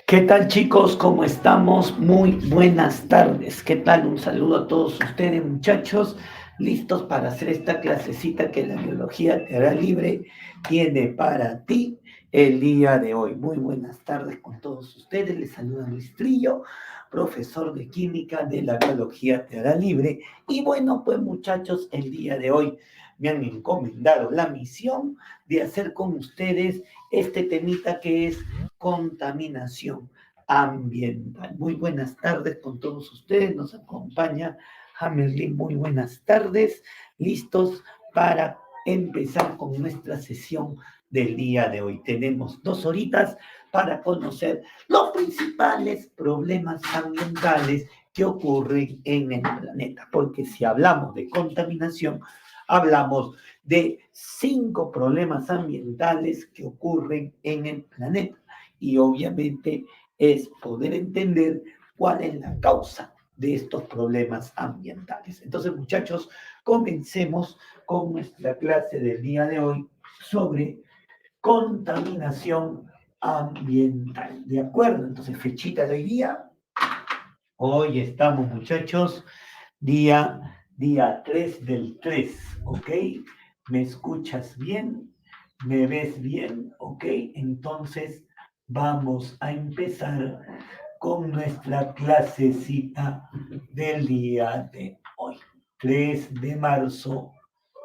¿Qué tal, chicos? ¿Cómo estamos? Muy buenas tardes. ¿Qué tal? Un saludo a todos ustedes, muchachos, listos para hacer esta clasecita que la biología te hará libre tiene para ti el día de hoy. Muy buenas tardes con todos ustedes. Les saluda Luis Trillo, profesor de química de la biología te hará libre. Y bueno, pues muchachos, el día de hoy me han encomendado la misión de hacer con ustedes este temita que es contaminación ambiental. Muy buenas tardes con todos ustedes. Nos acompaña Hamerlin. Muy buenas tardes. Listos para empezar con nuestra sesión del día de hoy. Tenemos 2 horitas para conocer los principales problemas ambientales que ocurren en el planeta. Porque si hablamos de contaminación, hablamos de 5 problemas ambientales que ocurren en el planeta. Y obviamente es poder entender cuál es la causa de estos problemas ambientales. Entonces, muchachos, comencemos con nuestra clase del día de hoy sobre contaminación ambiental. ¿De acuerdo? Entonces, fechita de hoy día. Hoy estamos, muchachos, día 3 del 3, ¿ok? ¿Me escuchas bien? ¿Me ves bien? ¿Ok? Entonces vamos a empezar con nuestra clasecita del día de hoy, 3 de marzo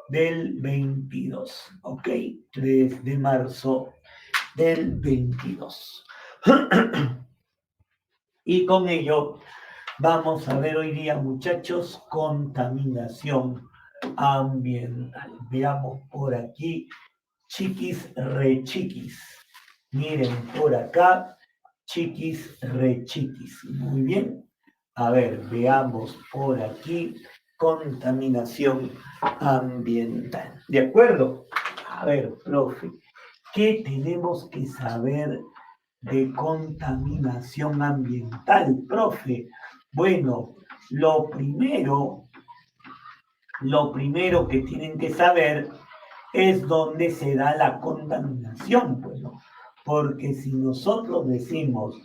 del 22, ¿ok? 3 de marzo del 22. Y con ello vamos a ver hoy día, muchachos, contaminación ambiental. Veamos por aquí, chiquis, re chiquis. Miren por acá, chiquis, re chiquis. Muy bien. A ver, veamos por aquí, contaminación ambiental. ¿De acuerdo? A ver, profe, ¿qué tenemos que saber de contaminación ambiental, profe? Bueno, lo primero, lo primero que tienen que saber es dónde se da la contaminación, pues, ¿no? Porque si nosotros decimos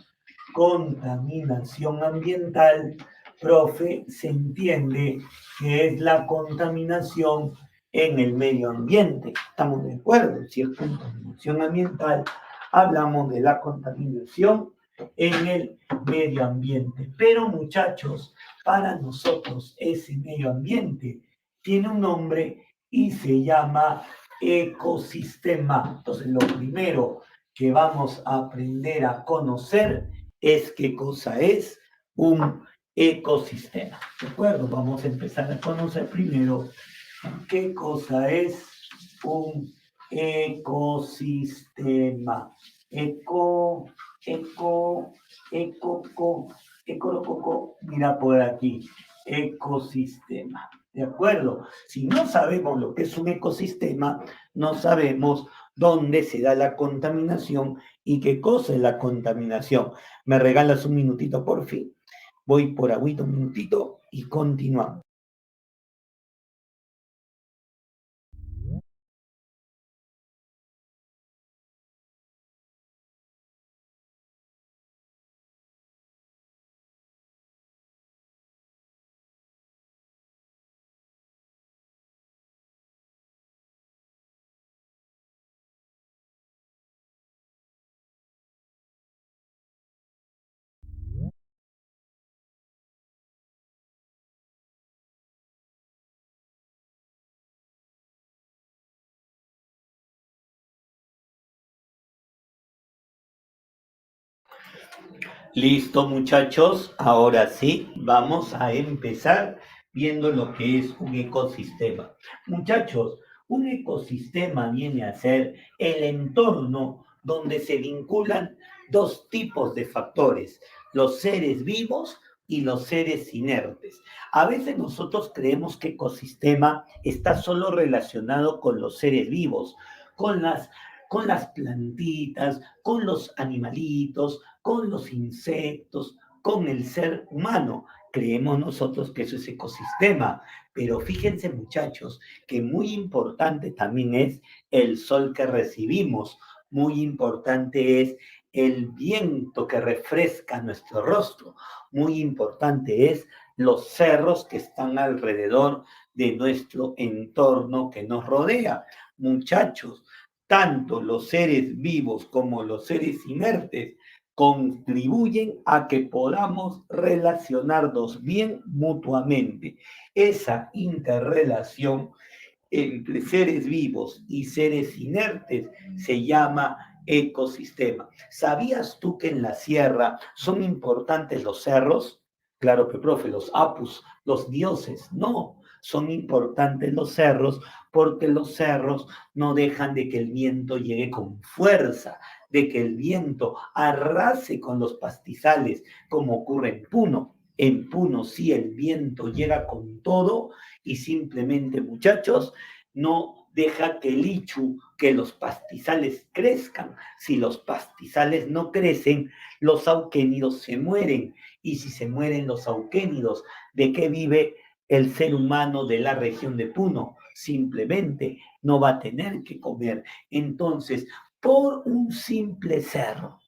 contaminación ambiental, profe, se entiende que es la contaminación en el medio ambiente. ¿Estamos de acuerdo? Si es contaminación ambiental, hablamos de la contaminación en el medio ambiente. Pero muchachos, para nosotros ese medio ambiente tiene un nombre y se llama ecosistema. Entonces, lo primero que vamos a aprender a conocer es qué cosa es un ecosistema. ¿De acuerdo? Vamos a empezar a conocer primero qué cosa es un ecosistema. Eco, eco, eco, eco, mira por aquí, ecosistema. ¿De acuerdo? Si no sabemos lo que es un ecosistema, no sabemos dónde se da la contaminación y qué cosa es la contaminación. ¿Me regalas un minutito, por fin? Voy por agüita un minutito y continuamos. Listo, muchachos. Ahora sí, vamos a empezar viendo lo que es un ecosistema. Muchachos, un ecosistema viene a ser el entorno donde se vinculan 2 tipos de factores, los seres vivos y los seres inertes. A veces nosotros creemos que ecosistema está solo relacionado con los seres vivos, con las plantitas, con los animalitos, con los insectos. con el ser humano. Creemos nosotros que eso es ecosistema, pero fíjense muchachos que muy importante también es el sol que recibimos, muy importante es el viento que refresca nuestro rostro, muy importante es los cerros que están alrededor de nuestro entorno que nos rodea. Muchachos, tanto los seres vivos como los seres inertes contribuyen a que podamos relacionarnos bien mutuamente. Esa interrelación entre seres vivos y seres inertes se llama ecosistema. ¿Sabías tú que en la sierra son importantes los cerros? Claro que, profe, los apus, los dioses, no. Son importantes los cerros porque los cerros no dejan de que el viento llegue con fuerza, de que el viento arrase con los pastizales, como ocurre en Puno. En Puno sí el viento llega con todo y simplemente, muchachos, no deja que el ichu, que los pastizales crezcan. Si los pastizales no crecen, los auquénidos se mueren. Y si se mueren los auquénidos, ¿de qué vive el ser humano de la región de Puno? Simplemente no va a tener que comer. Entonces, por un simple cerro,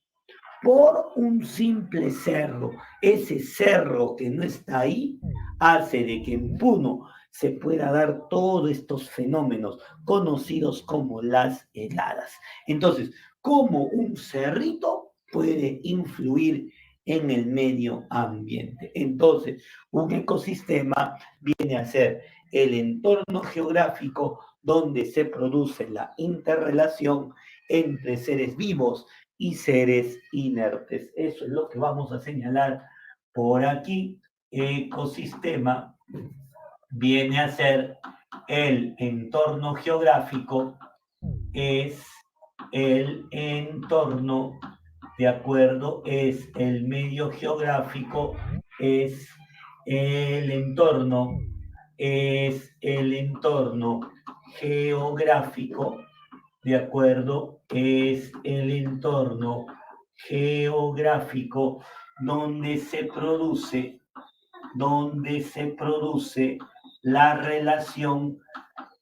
ese cerro que no está ahí, hace de que en Puno se pueda dar todos estos fenómenos conocidos como las heladas. Entonces, ¿cómo un cerrito puede influir en el medio ambiente? Entonces, un ecosistema viene a ser el entorno geográfico donde se produce la interrelación entre seres vivos y seres inertes. Eso es lo que vamos a señalar por aquí. Ecosistema viene a ser el entorno geográfico, es el entorno, ¿de acuerdo? Es el medio geográfico, es el entorno, es el entorno geográfico, ¿de acuerdo? Es el entorno geográfico donde se produce la relación,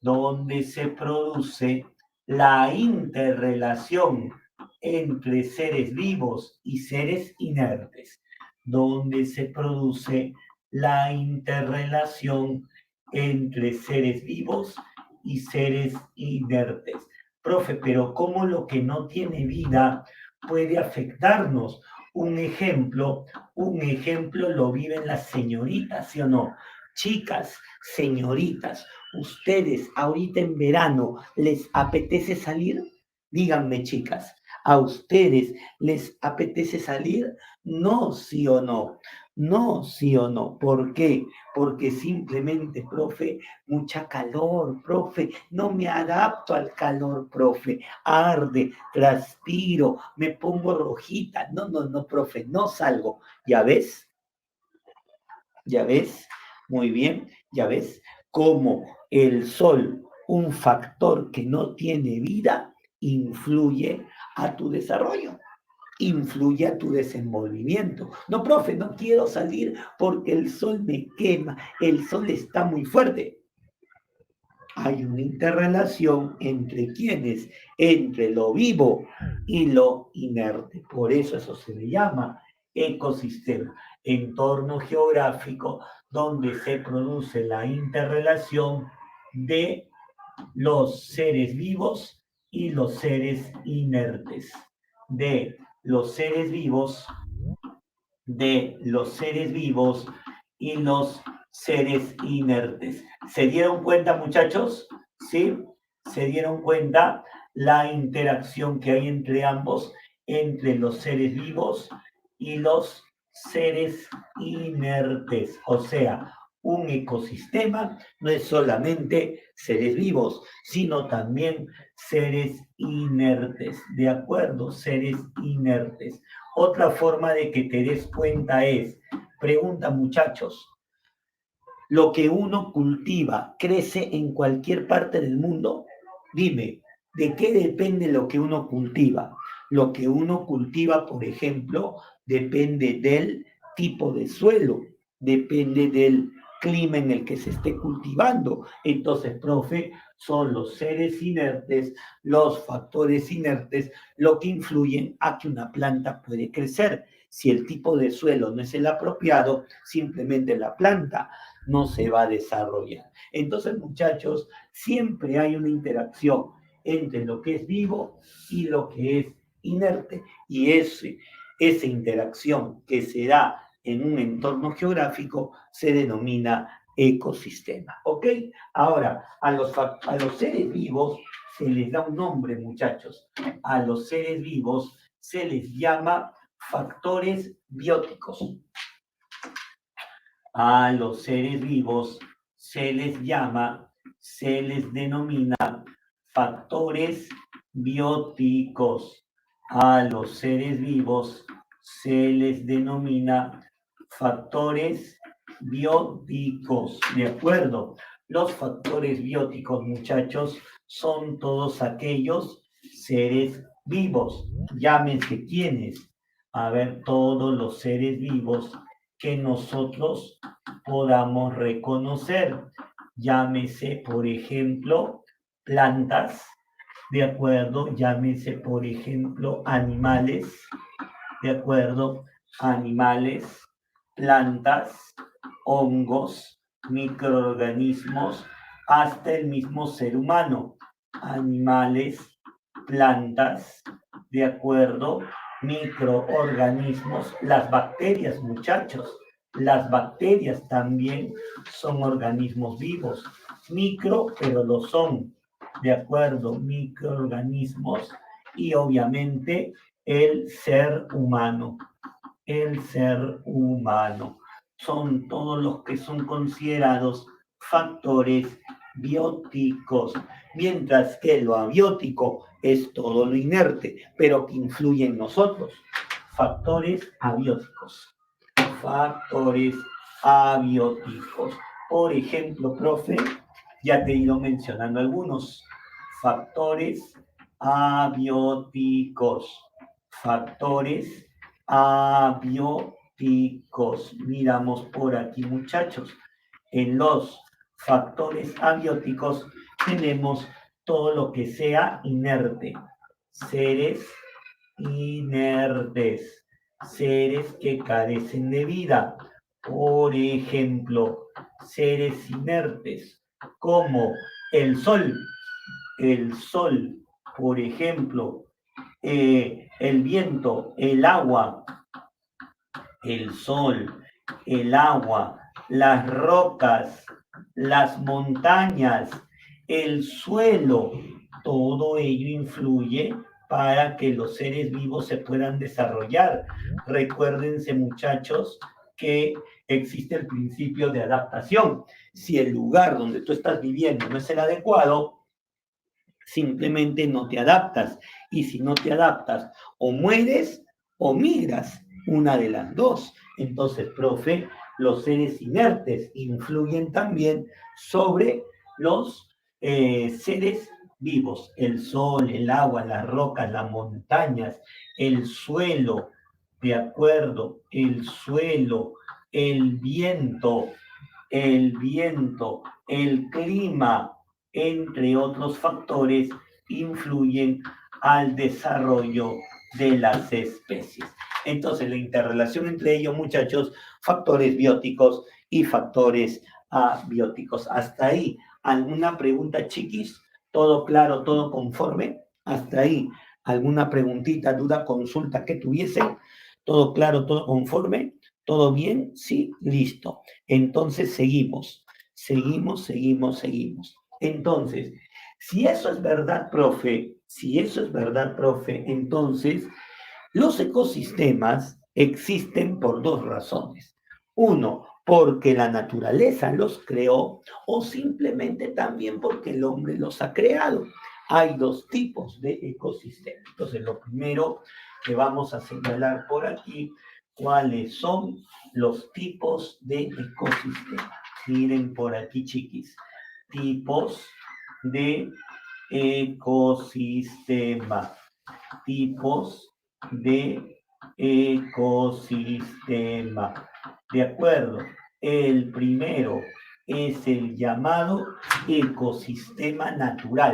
donde se produce la interrelación entre seres vivos y seres inertes, donde se produce la interrelación entre seres vivos y seres inertes. Profe, pero ¿cómo lo que no tiene vida puede afectarnos? Un ejemplo lo viven las señoritas, ¿sí o no? Chicas, señoritas, ¿ustedes ahorita en verano les apetece salir? Díganme, chicas, ¿a ustedes les apetece salir? No, sí o no. No, sí o no. ¿Por qué? Porque simplemente, profe, mucha calor, profe, no me adapto al calor, profe, arde, transpiro, me pongo rojita. No, no, no, profe, no salgo. ¿Ya ves? ¿Ya ves? Muy bien, ya ves cómo el sol, un factor que no tiene vida, influye a tu desarrollo, influye a tu desenvolvimiento. No, profe, no quiero salir porque el sol me quema, el sol está muy fuerte. Hay una interrelación entre quienes, entre lo vivo y lo inerte. Por eso se le llama ecosistema, entorno geográfico donde se produce la interrelación de los seres vivos y los seres inertes, de los seres vivos, y los seres inertes. ¿Se dieron cuenta, muchachos? ¿Sí? ¿Se dieron cuenta la interacción que hay entre ambos, entre los seres vivos y los seres inertes? O sea, un ecosistema no es solamente seres vivos, sino también seres inertes. ¿De acuerdo? Seres inertes. Otra forma de que te des cuenta es, pregunta muchachos, ¿lo que uno cultiva crece en cualquier parte del mundo? Dime, ¿de qué depende lo que uno cultiva? Lo que uno cultiva, por ejemplo, depende del tipo de suelo, depende del clima en el que se esté cultivando. Entonces, profe, son los seres inertes, los factores inertes, lo que influyen a que una planta puede crecer. Si el tipo de suelo no es el apropiado, simplemente la planta no se va a desarrollar. Entonces, muchachos, siempre hay una interacción entre lo que es vivo y lo que es inerte. Y esa interacción que se da en un entorno geográfico se denomina ecosistema. ¿Ok? Ahora, a los seres vivos se les da un nombre, muchachos. A los seres vivos se les llama factores bióticos. A los seres vivos se les denomina factores bióticos. A los seres vivos se les denomina factores bióticos. ¿De acuerdo? Los factores bióticos, muchachos, son todos aquellos seres vivos. Llámense quiénes. A ver, todos los seres vivos que nosotros podamos reconocer. Llámese, por ejemplo, plantas, ¿de acuerdo? Llámese, por ejemplo, animales, ¿de acuerdo? Animales, plantas, hongos, microorganismos, hasta el mismo ser humano. Animales, plantas, ¿de acuerdo? Microorganismos, las bacterias, muchachos. Las bacterias también son organismos vivos, micro, pero lo son, ¿de acuerdo? Microorganismos y obviamente el ser humano. El ser humano. Son todos los que son considerados factores bióticos, mientras que lo abiótico es todo lo inerte, pero que influye en nosotros. Factores abióticos. Factores abióticos. Por ejemplo, profe, ya te he ido mencionando algunos. Factores abióticos. Factores abióticos. Miramos por aquí, muchachos. En los factores abióticos tenemos todo lo que sea inerte. Seres inertes. Seres que carecen de vida. Por ejemplo, seres inertes como el sol. El sol, por ejemplo, el viento, el agua, el sol, el agua, las rocas, las montañas, el suelo, todo ello influye para que los seres vivos se puedan desarrollar. Recuérdense, muchachos, que existe el principio de adaptación. Si el lugar donde tú estás viviendo no es el adecuado, simplemente no te adaptas. Y si no te adaptas, o mueres o migras, una de las dos. Entonces, profe, los seres inertes influyen también sobre los seres vivos. El sol, el agua, las rocas, las montañas, el suelo, ¿de acuerdo? El suelo, el viento, el clima, entre otros factores, influyen al desarrollo de las especies. Entonces, la interrelación entre ellos, muchachos, factores bióticos y factores abióticos. Hasta ahí, ¿alguna pregunta, chiquis? ¿Todo claro, todo conforme? Hasta ahí, ¿alguna preguntita, duda, consulta que tuviesen? ¿Todo claro, todo conforme? ¿Todo bien? Sí, listo. Entonces, seguimos. Entonces, si eso es verdad, profe, entonces los ecosistemas existen por dos razones. Uno, porque la naturaleza los creó o simplemente también porque el hombre los ha creado. Hay dos tipos de ecosistemas. Entonces, lo primero que vamos a señalar por aquí, cuáles son los tipos de ecosistemas. Miren por aquí, chiquis. Tipos de ecosistema. Tipos de ecosistema. ¿De acuerdo? El primero es el llamado ecosistema natural.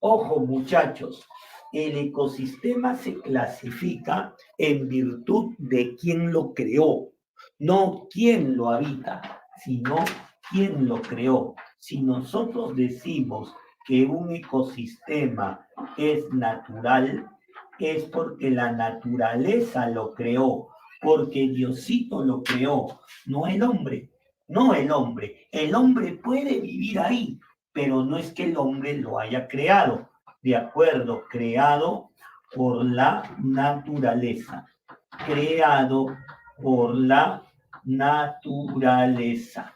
Ojo, muchachos, el ecosistema se clasifica en virtud de quién lo creó, no quién lo habita, sino quién lo creó. Si nosotros decimos que un ecosistema es natural, es porque la naturaleza lo creó, porque Diosito lo creó, no el hombre, no el hombre. El hombre puede vivir ahí, pero no es que el hombre lo haya creado, de acuerdo, creado por la naturaleza, creado por la naturaleza,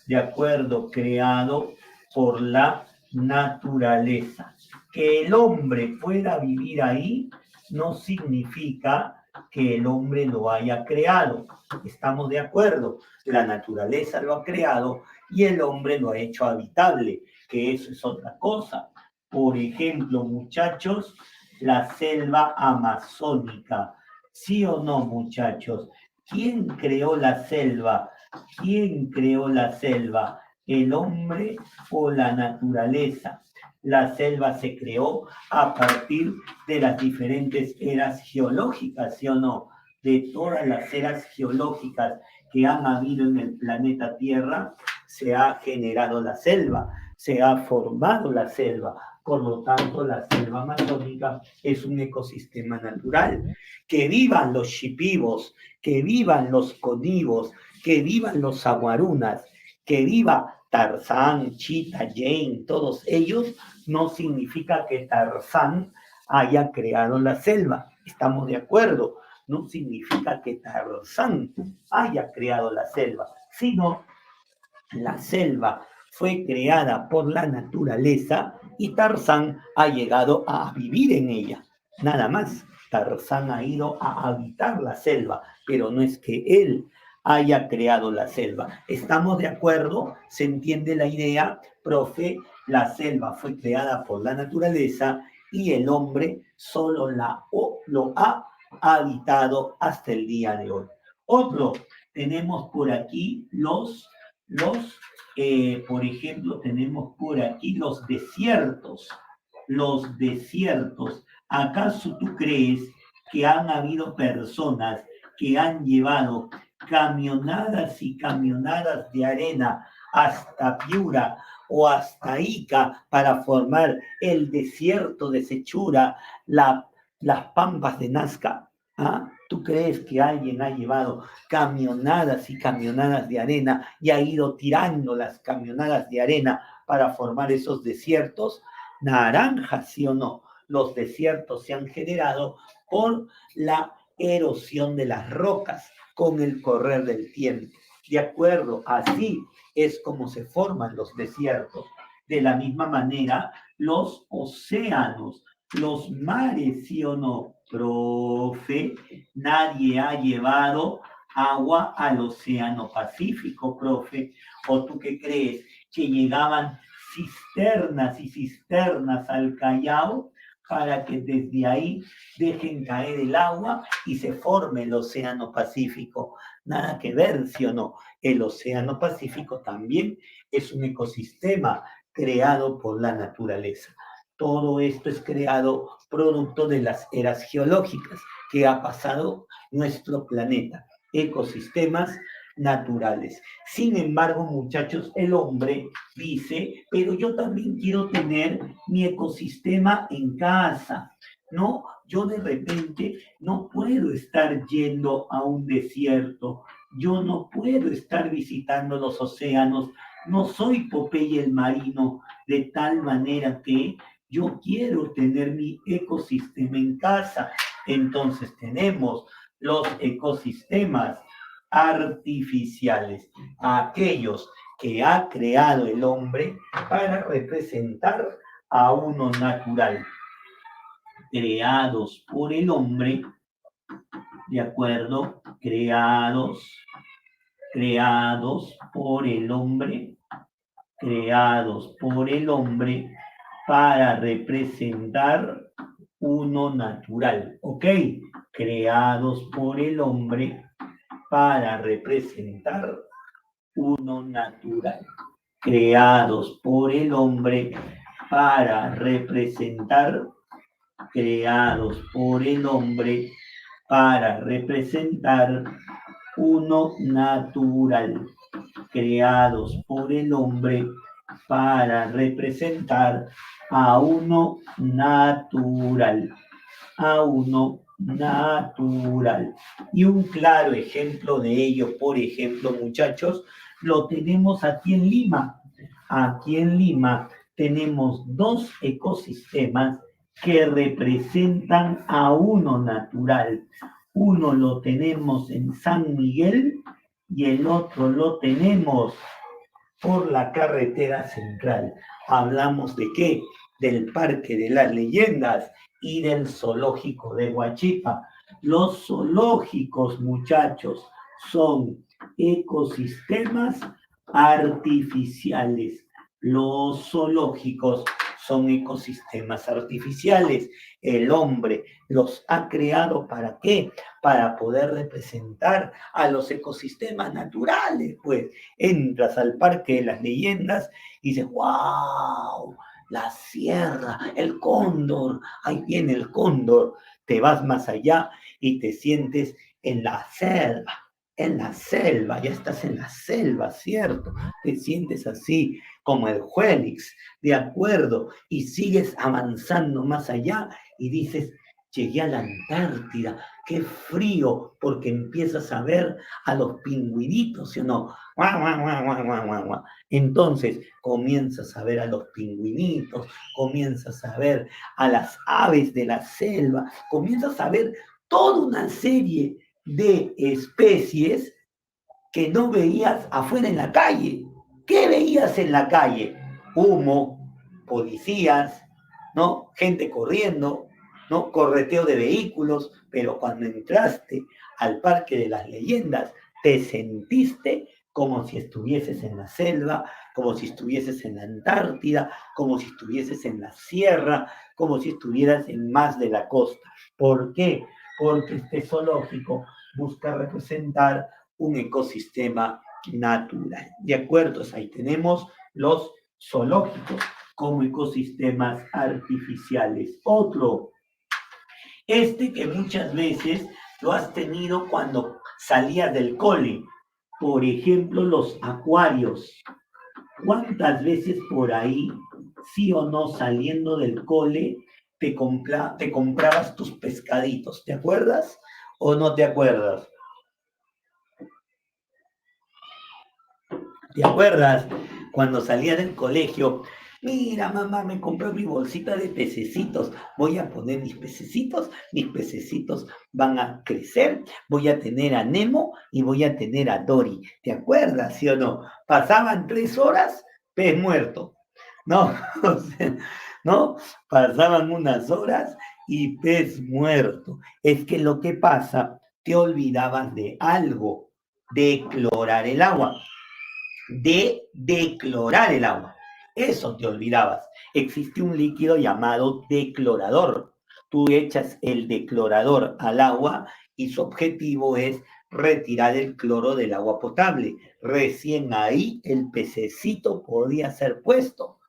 de acuerdo, creado por la naturaleza. Que el hombre pueda vivir ahí no significa que el hombre lo haya creado. Estamos de acuerdo. La naturaleza lo ha creado y el hombre lo ha hecho habitable, que eso es otra cosa. Por ejemplo, muchachos, la selva amazónica. ¿Sí o no, muchachos? ¿Quién creó la selva? ¿Quién creó la selva? ¿El hombre o la naturaleza? La selva se creó a partir de las diferentes eras geológicas, ¿sí o no? De todas las eras geológicas que han habido en el planeta Tierra, se ha generado la selva, se ha formado la selva. Por lo tanto, la selva amazónica es un ecosistema natural. Que vivan los shipibos, que vivan los conivos, que vivan los aguarunas, que viva Tarzán, Chita, Jane, todos ellos, no significa que Tarzán haya creado la selva. Estamos de acuerdo. No significa que Tarzán haya creado la selva, sino la selva fue creada por la naturaleza y Tarzán ha llegado a vivir en ella. Nada más, Tarzán ha ido a habitar la selva, pero no es que él haya creado la selva. ¿Estamos de acuerdo? ¿Se entiende la idea? Profe, la selva fue creada por la naturaleza y el hombre solo lo ha habitado hasta el día de hoy. Otro, tenemos por aquí por ejemplo, tenemos por aquí los desiertos. Los desiertos. ¿Acaso tú crees que han habido personas que han llevado camionadas y camionadas de arena hasta Piura o hasta Ica para formar el desierto de Sechura, las pampas de Nazca? ¿Ah? ¿Tú crees que alguien ha llevado camionadas y camionadas de arena y ha ido tirando las camionadas de arena para formar esos desiertos? Naranjas, ¿sí o no? Los desiertos se han generado por la erosión de las rocas con el correr del tiempo. De acuerdo, así es como se forman los desiertos. De la misma manera, los océanos, los mares, ¿sí o no? Profe, nadie ha llevado agua al océano Pacífico, profe. ¿O tú qué crees? Que llegaban cisternas y cisternas al Callao para que desde ahí dejen caer el agua y se forme el océano Pacífico. Nada que ver, ¿sí o no? El océano Pacífico también es un ecosistema creado por la naturaleza. Todo esto es creado producto de las eras geológicas que ha pasado nuestro planeta, ecosistemas naturales. Sin embargo, muchachos, el hombre dice, pero yo también quiero tener mi ecosistema en casa. No, yo de repente no puedo estar yendo a un desierto, yo no puedo estar visitando los océanos, no soy Popeye el marino, de tal manera que yo quiero tener mi ecosistema en casa. Entonces tenemos los ecosistemas artificiales, aquellos que ha creado el hombre para representar a uno natural, creados por el hombre, ¿de acuerdo? Creados por el hombre, creados por el hombre para representar uno natural, ¿ok? creados por el hombre para representar uno natural. Creados por el hombre para representar, creados por el hombre para representar uno natural, creados por el hombre para representar a uno natural, a uno natural. Y un claro ejemplo de ello, por ejemplo, muchachos, lo tenemos aquí en Lima. Aquí en Lima tenemos dos ecosistemas que representan a uno natural. Uno lo tenemos en San Miguel y el otro lo tenemos por la carretera central. ¿Hablamos de qué? Del Parque de las Leyendas y del zoológico de Huachipa. Los zoológicos, muchachos, son ecosistemas artificiales. Los zoológicos son ecosistemas artificiales. El hombre los ha creado ¿para qué? Para poder representar a los ecosistemas naturales. Pues entras al Parque de las Leyendas y dices, ¡wow! La sierra, el cóndor, ahí viene el cóndor. Te vas más allá y te sientes en la selva, ya estás en la selva, ¿cierto? Te sientes así como el Félix, de acuerdo, y sigues avanzando más allá y dices, llegué a la Antártida, qué frío, porque empiezas a ver a los pingüinitos, ¿sí o no? Guau, guau, guau, guau, guau, guau, guau. Entonces comienzas a ver a los pingüinitos, comienzas a ver a las aves de la selva, comienzas a ver toda una serie de especies que no veías afuera en la calle. ¿Qué veías en la calle? Humo, policías, ¿no? Gente corriendo, ¿no? Correteo de vehículos, pero cuando entraste al Parque de las Leyendas, te sentiste como si estuvieses en la selva, como si estuvieses en la Antártida, como si estuvieses en la sierra, como si estuvieras en más de la costa. ¿Por qué? Porque este zoológico busca representar un ecosistema natural. ¿De acuerdo? Ahí tenemos los zoológicos como ecosistemas artificiales. Otro, que muchas veces lo has tenido cuando salías del cole. Por ejemplo, los acuarios. ¿Cuántas veces por ahí, sí o no, saliendo del cole, te comprabas tus pescaditos? ¿Te acuerdas o no te acuerdas? ¿Te acuerdas cuando salía del colegio? Mira, mamá, me compré mi bolsita de pececitos. Voy a poner mis pececitos van a crecer, voy a tener a Nemo y voy a tener a Dory. ¿Te acuerdas, sí o no? Pasaban 3 horas, pez muerto. No, o sea, ¿no? Pasaban unas horas y pez muerto. Es que lo que pasa, te olvidabas de algo, de clorar el agua, de declorar el agua. Eso te olvidabas. Existe un líquido llamado declorador. Tú echas el declorador al agua y su objetivo es retirar el cloro del agua potable. Recién ahí el pececito podía ser puesto.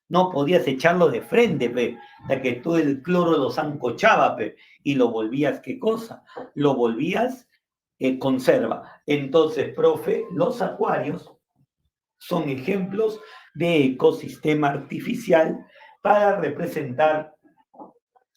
No podías echarlo de frente, pe, ya que todo el cloro lo zancochaba, pe, y lo volvías, ¿qué cosa? Lo volvías conserva. Entonces, profe, los acuarios son ejemplos de ecosistema artificial para representar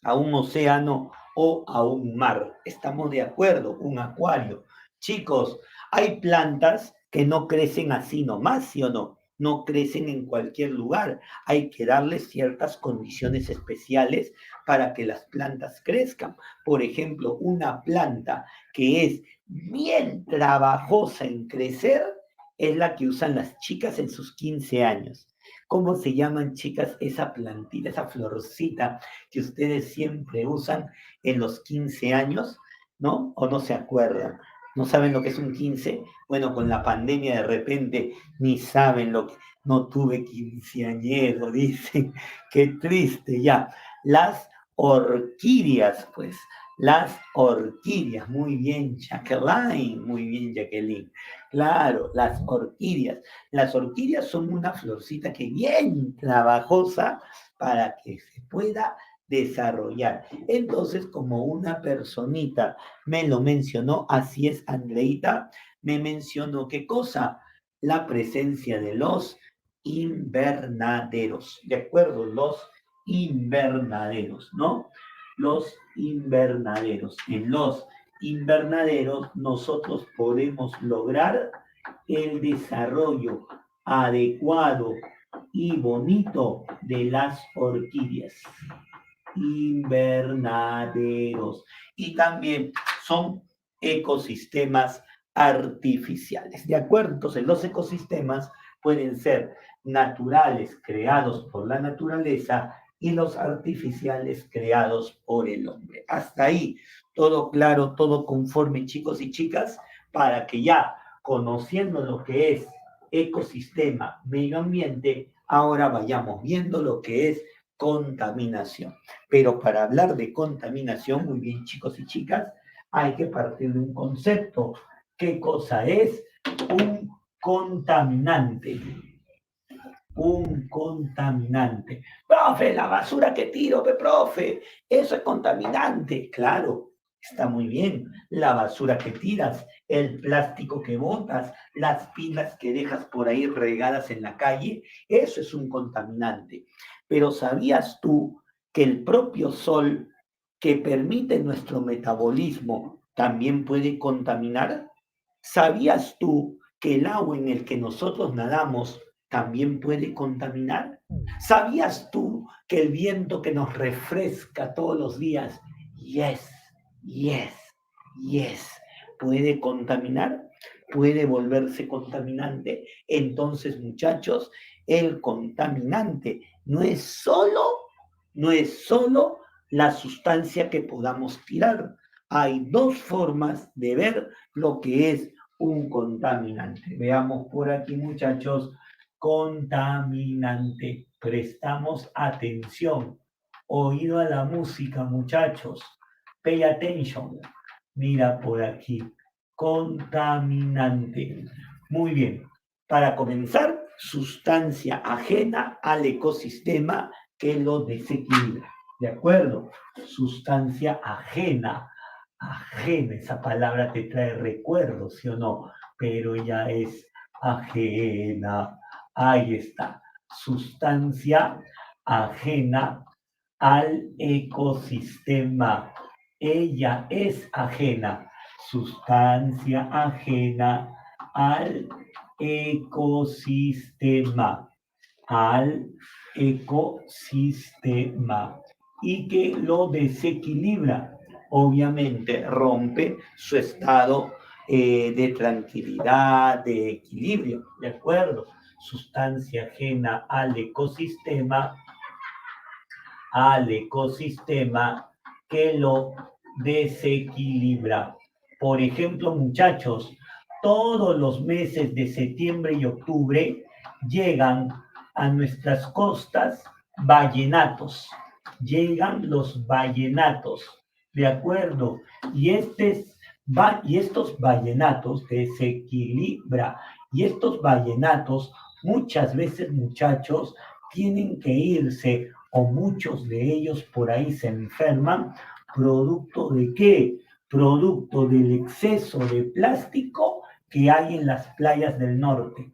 a un océano o a un mar. Estamos de acuerdo, un acuario. Chicos, hay plantas que no crecen así nomás, ¿sí o no? No crecen en cualquier lugar. Hay que darles ciertas condiciones especiales para que las plantas crezcan. Por ejemplo, una planta que es bien trabajosa en crecer es la que usan las chicas en sus 15 años. ¿Cómo se llaman, chicas, esa plantita, esa florcita que ustedes siempre usan en los 15 años, ¿no? ¿O no se acuerdan? ¿No saben lo que es un 15? Bueno, con la pandemia de repente ni saben lo que... No tuve quinceañero, dicen. Qué triste, ya. Las orquídeas, pues. Las orquídeas, muy bien, Jacqueline, muy bien, Jacqueline. Claro, las orquídeas. Las orquídeas son una florcita que bien trabajosa para que se pueda desarrollar. Entonces, como una personita me lo mencionó, así es, Andreita, me mencionó qué cosa, la presencia de los invernaderos, ¿de acuerdo? Los invernaderos, ¿no? Los invernaderos. En los invernaderos nosotros podemos lograr el desarrollo adecuado y bonito de las orquídeas. Invernaderos. Y también son ecosistemas artificiales. ¿De acuerdo? Entonces, los ecosistemas pueden ser naturales, creados por la naturaleza, y los artificiales creados por el hombre. Hasta ahí, todo claro, todo conforme, chicos y chicas, para que ya conociendo lo que es ecosistema, medio ambiente, ahora vayamos viendo lo que es contaminación. Pero para hablar de contaminación, muy bien, chicos y chicas, hay que partir de un concepto. ¿Qué cosa es un contaminante? Un contaminante. Profe, la basura que tiro, profe, eso es contaminante. Claro, está muy bien. La basura que tiras, el plástico que botas, las pilas que dejas por ahí regadas en la calle, eso es un contaminante. Pero ¿sabías tú que el propio sol que permite nuestro metabolismo también puede contaminar? ¿Sabías tú que el agua en el que nosotros nadamos también puede contaminar? ¿Sabías tú que el viento que nos refresca todos los días, yes, yes, yes, puede contaminar? ¿Puede volverse contaminante? Entonces, muchachos, el contaminante no es solo la sustancia que podamos tirar. Hay dos formas de ver lo que es un contaminante. Veamos por aquí, muchachos, contaminante. Prestamos atención. Oído a la música, muchachos. Pay attention. Mira por aquí. Contaminante. Muy bien. Para comenzar, sustancia ajena al ecosistema que lo desequilibra. ¿De acuerdo? Sustancia ajena. Ajena, esa palabra te trae recuerdos, ¿sí o no? Pero ella es ajena. Ahí está. Sustancia ajena al ecosistema. Ella es ajena. Sustancia ajena al ecosistema. Al ecosistema. Y que lo desequilibra. Obviamente rompe su estado de tranquilidad, de equilibrio, ¿de acuerdo? Sustancia ajena al ecosistema que lo desequilibra. Por ejemplo, muchachos, todos los meses de septiembre y octubre llegan a nuestras costas vallenatos. Llegan los vallenatos, ¿de acuerdo? Y estos vallenatos desequilibra. Y estos vallenatos muchas veces, muchachos, tienen que irse o muchos de ellos por ahí se enferman, ¿producto de qué? Producto del exceso de plástico que hay en las playas del norte.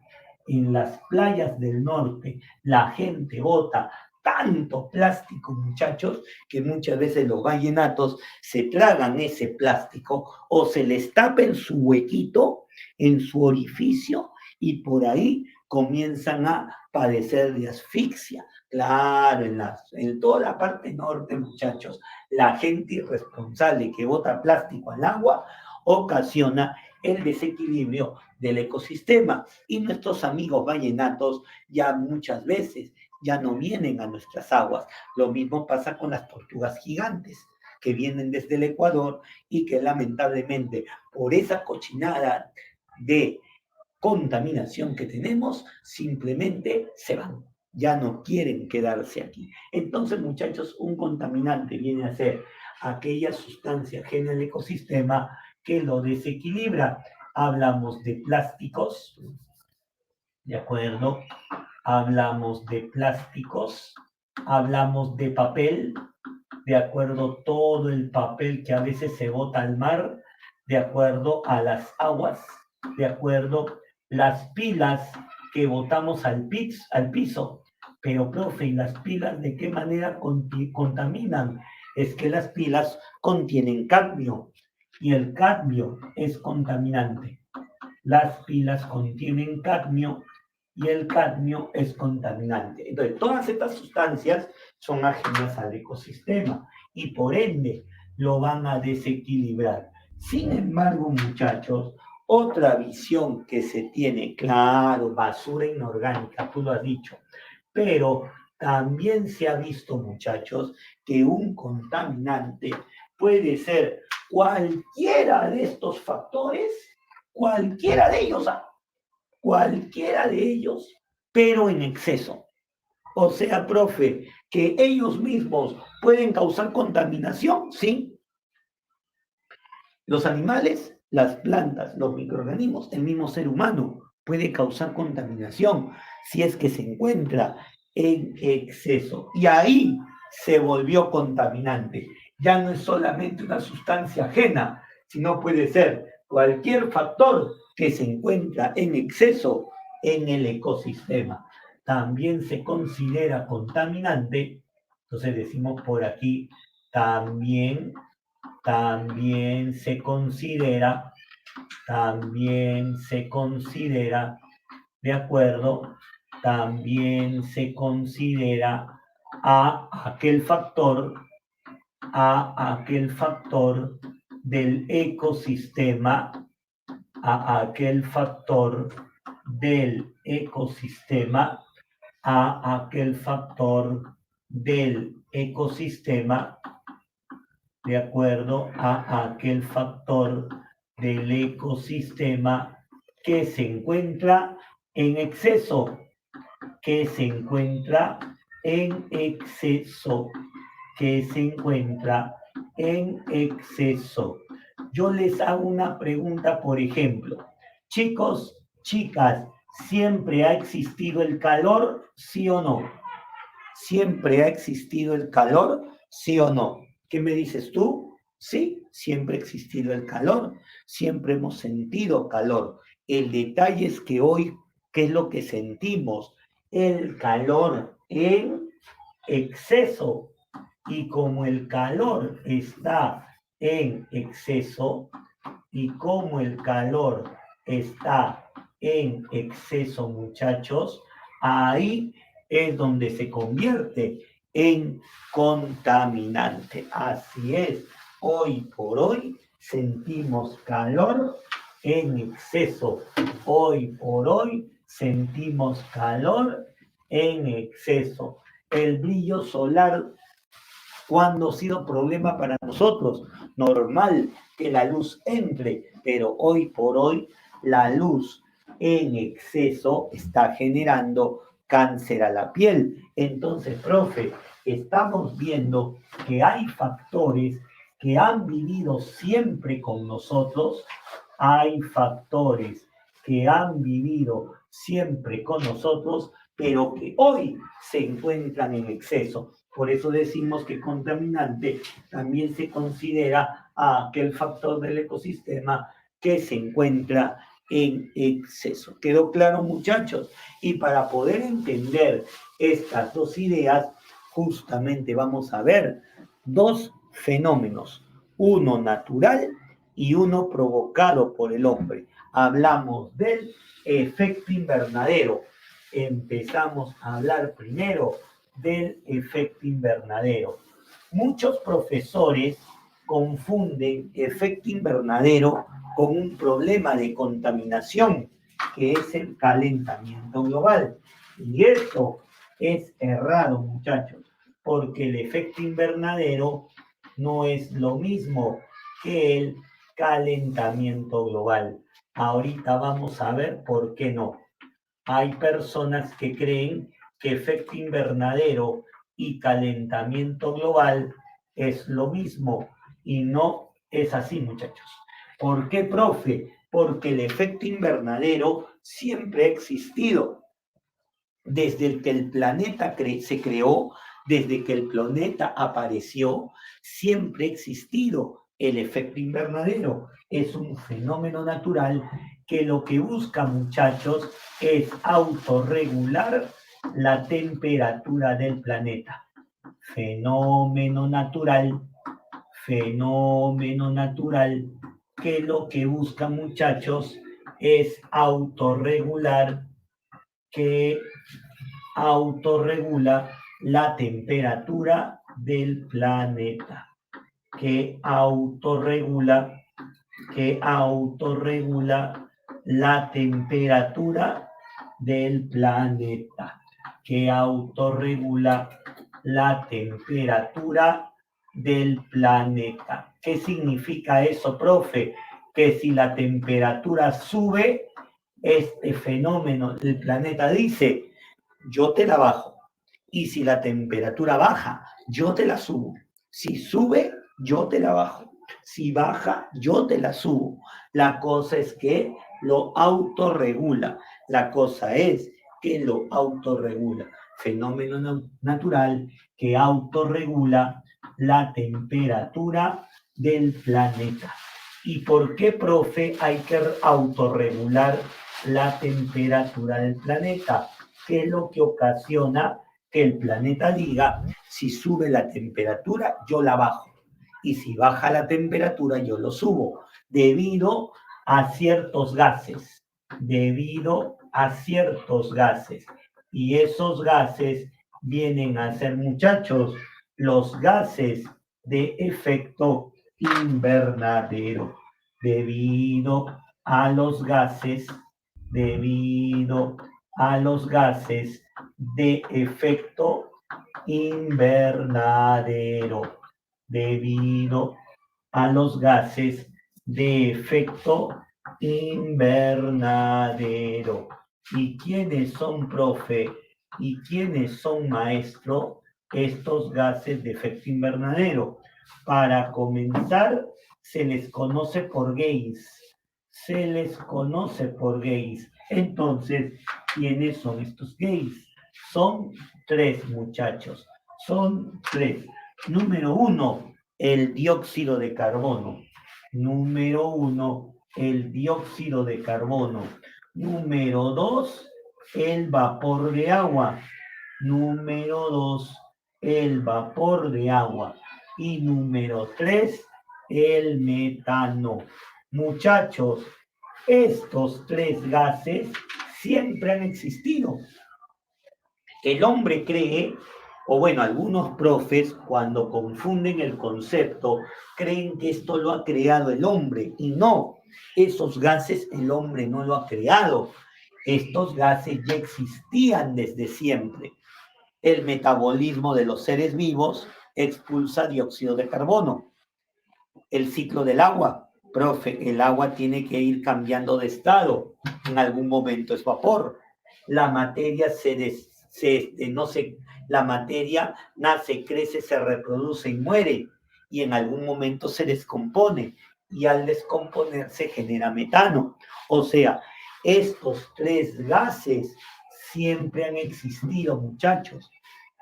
En las playas del norte la gente bota tanto plástico, muchachos, que muchas veces los vallenatos se tragan ese plástico o se les tapa en su huequito, en su orificio, y por ahí comienzan a padecer de asfixia. Claro, en toda la parte norte, muchachos, la gente irresponsable que bota plástico al agua ocasiona el desequilibrio del ecosistema. Y nuestros amigos vallenatos ya muchas veces ya no vienen a nuestras aguas. Lo mismo pasa con las tortugas gigantes que vienen desde el Ecuador y que lamentablemente por esa cochinada de contaminación que tenemos, simplemente se van, ya no quieren quedarse aquí. Entonces, muchachos, un contaminante viene a ser aquella sustancia ajena al ecosistema que lo desequilibra. Hablamos de plásticos, ¿de acuerdo? Hablamos de plásticos, hablamos de papel, de acuerdo, todo el papel que a veces se bota al mar, de acuerdo a las aguas, de acuerdo, las pilas que botamos al piso. Pero, profe, ¿y las pilas de qué manera contaminan? Es que las pilas contienen cadmio y el cadmio es contaminante. Las pilas contienen cadmio y el cadmio es contaminante. Entonces, todas estas sustancias son ajenas al ecosistema y por ende lo van a desequilibrar. Sin embargo, muchachos, otra visión que se tiene, claro, basura inorgánica, tú lo has dicho, pero también se ha visto, muchachos, que un contaminante puede ser cualquiera de estos factores, cualquiera de ellos, pero en exceso. O sea, profe, que ellos mismos pueden causar contaminación, ¿sí? Los animales, las plantas, los microorganismos, el mismo ser humano puede causar contaminación si es que se encuentra en exceso. Y ahí se volvió contaminante. Ya no es solamente una sustancia ajena, sino puede ser cualquier factor que se encuentra en exceso en el ecosistema. También se considera contaminante, entonces decimos por aquí, también se considera, ¿de acuerdo? También se considera a aquel factor del ecosistema, a aquel factor del ecosistema, de acuerdo a aquel factor del ecosistema que se encuentra en exceso, Yo les hago una pregunta, por ejemplo. Chicos, chicas, ¿siempre ha existido el calor, sí o no? ¿Siempre ha existido el calor, sí o no? ¿Qué me dices tú? Sí, siempre ha existido el calor, siempre hemos sentido calor. El detalle es que hoy, ¿qué es lo que sentimos? El calor en exceso. Y como el calor está en exceso, muchachos, ahí es donde se convierte en contaminante. Así es, hoy por hoy sentimos calor en exceso. Hoy por hoy sentimos calor en exceso. El brillo solar, ¿cuándo ha sido problema para nosotros? Normal que la luz entre, pero hoy por hoy la luz en exceso está generando cáncer a la piel. Entonces, profe, estamos viendo que hay factores que han vivido siempre con nosotros, pero que hoy se encuentran en exceso. Por eso decimos que contaminante también se considera a aquel factor del ecosistema que se encuentra en exceso. ¿Quedó claro, muchachos? Y para poder entender estas dos ideas, justamente vamos a ver dos fenómenos, uno natural y uno provocado por el hombre. Hablamos del efecto invernadero. Empezamos a hablar primero del efecto invernadero. Muchos profesores confunden efecto invernadero con un problema de contaminación, que es el calentamiento global. Y eso es errado, muchachos, porque el efecto invernadero no es lo mismo que el calentamiento global. Ahorita vamos a ver por qué no. Hay personas que creen que efecto invernadero y calentamiento global es lo mismo y no es así, muchachos. ¿Por qué, profe? Porque el efecto invernadero siempre ha existido. Desde que el planeta se creó, desde que el planeta apareció, siempre ha existido el efecto invernadero. Es un fenómeno natural que lo que busca, muchachos, es autorregular la temperatura del planeta. Fenómeno natural, fenómeno natural, que lo que busca, muchachos, es autorregular, que autorregula la temperatura del planeta, que autorregula la temperatura del planeta, que autorregula la temperatura del planeta. ¿Qué significa eso, profe? Que si la temperatura sube, este fenómeno del planeta dice, yo te la bajo. Y si la temperatura baja, yo te la subo. Si sube, yo te la bajo. Si baja, yo te la subo. La cosa es que lo autorregula. La cosa es que lo autorregula. Fenómeno natural que autorregula la temperatura del planeta. ¿Y por qué, profe, hay que autorregular la temperatura del planeta? ¿Qué es lo que ocasiona que el planeta diga, si sube la temperatura, yo la bajo? Y si baja la temperatura, yo lo subo, debido a ciertos gases, debido a ciertos gases. Y esos gases vienen a ser, muchachos, los gases de efecto invernadero, debido a los gases, debido a los gases de efecto invernadero, debido a los gases de efecto invernadero. ¿Y quiénes son, profe? ¿Y quiénes son, maestro, estos gases de efecto invernadero? Para comenzar, se les conoce por gays. Se les conoce por gays. Entonces, ¿quiénes son estos gays? Son tres, muchachos. Son tres. Número uno, el dióxido de carbono. Número uno, el dióxido de carbono. Número dos, el vapor de agua. Número dos, el vapor de agua. Y número tres, el metano. Muchachos, estos tres gases siempre han existido. El hombre cree, o bueno, algunos profes cuando confunden el concepto, creen que esto lo ha creado el hombre, y no, esos gases el hombre no lo ha creado. Estos gases ya existían desde siempre. El metabolismo de los seres vivos expulsa dióxido de carbono. El ciclo del agua, profe, el agua tiene que ir cambiando de estado. En algún momento es vapor. La materia la materia nace, crece, se reproduce y muere. Y en algún momento se descompone. Y al descomponerse genera metano. O sea, estos tres gases siempre han existido, muchachos.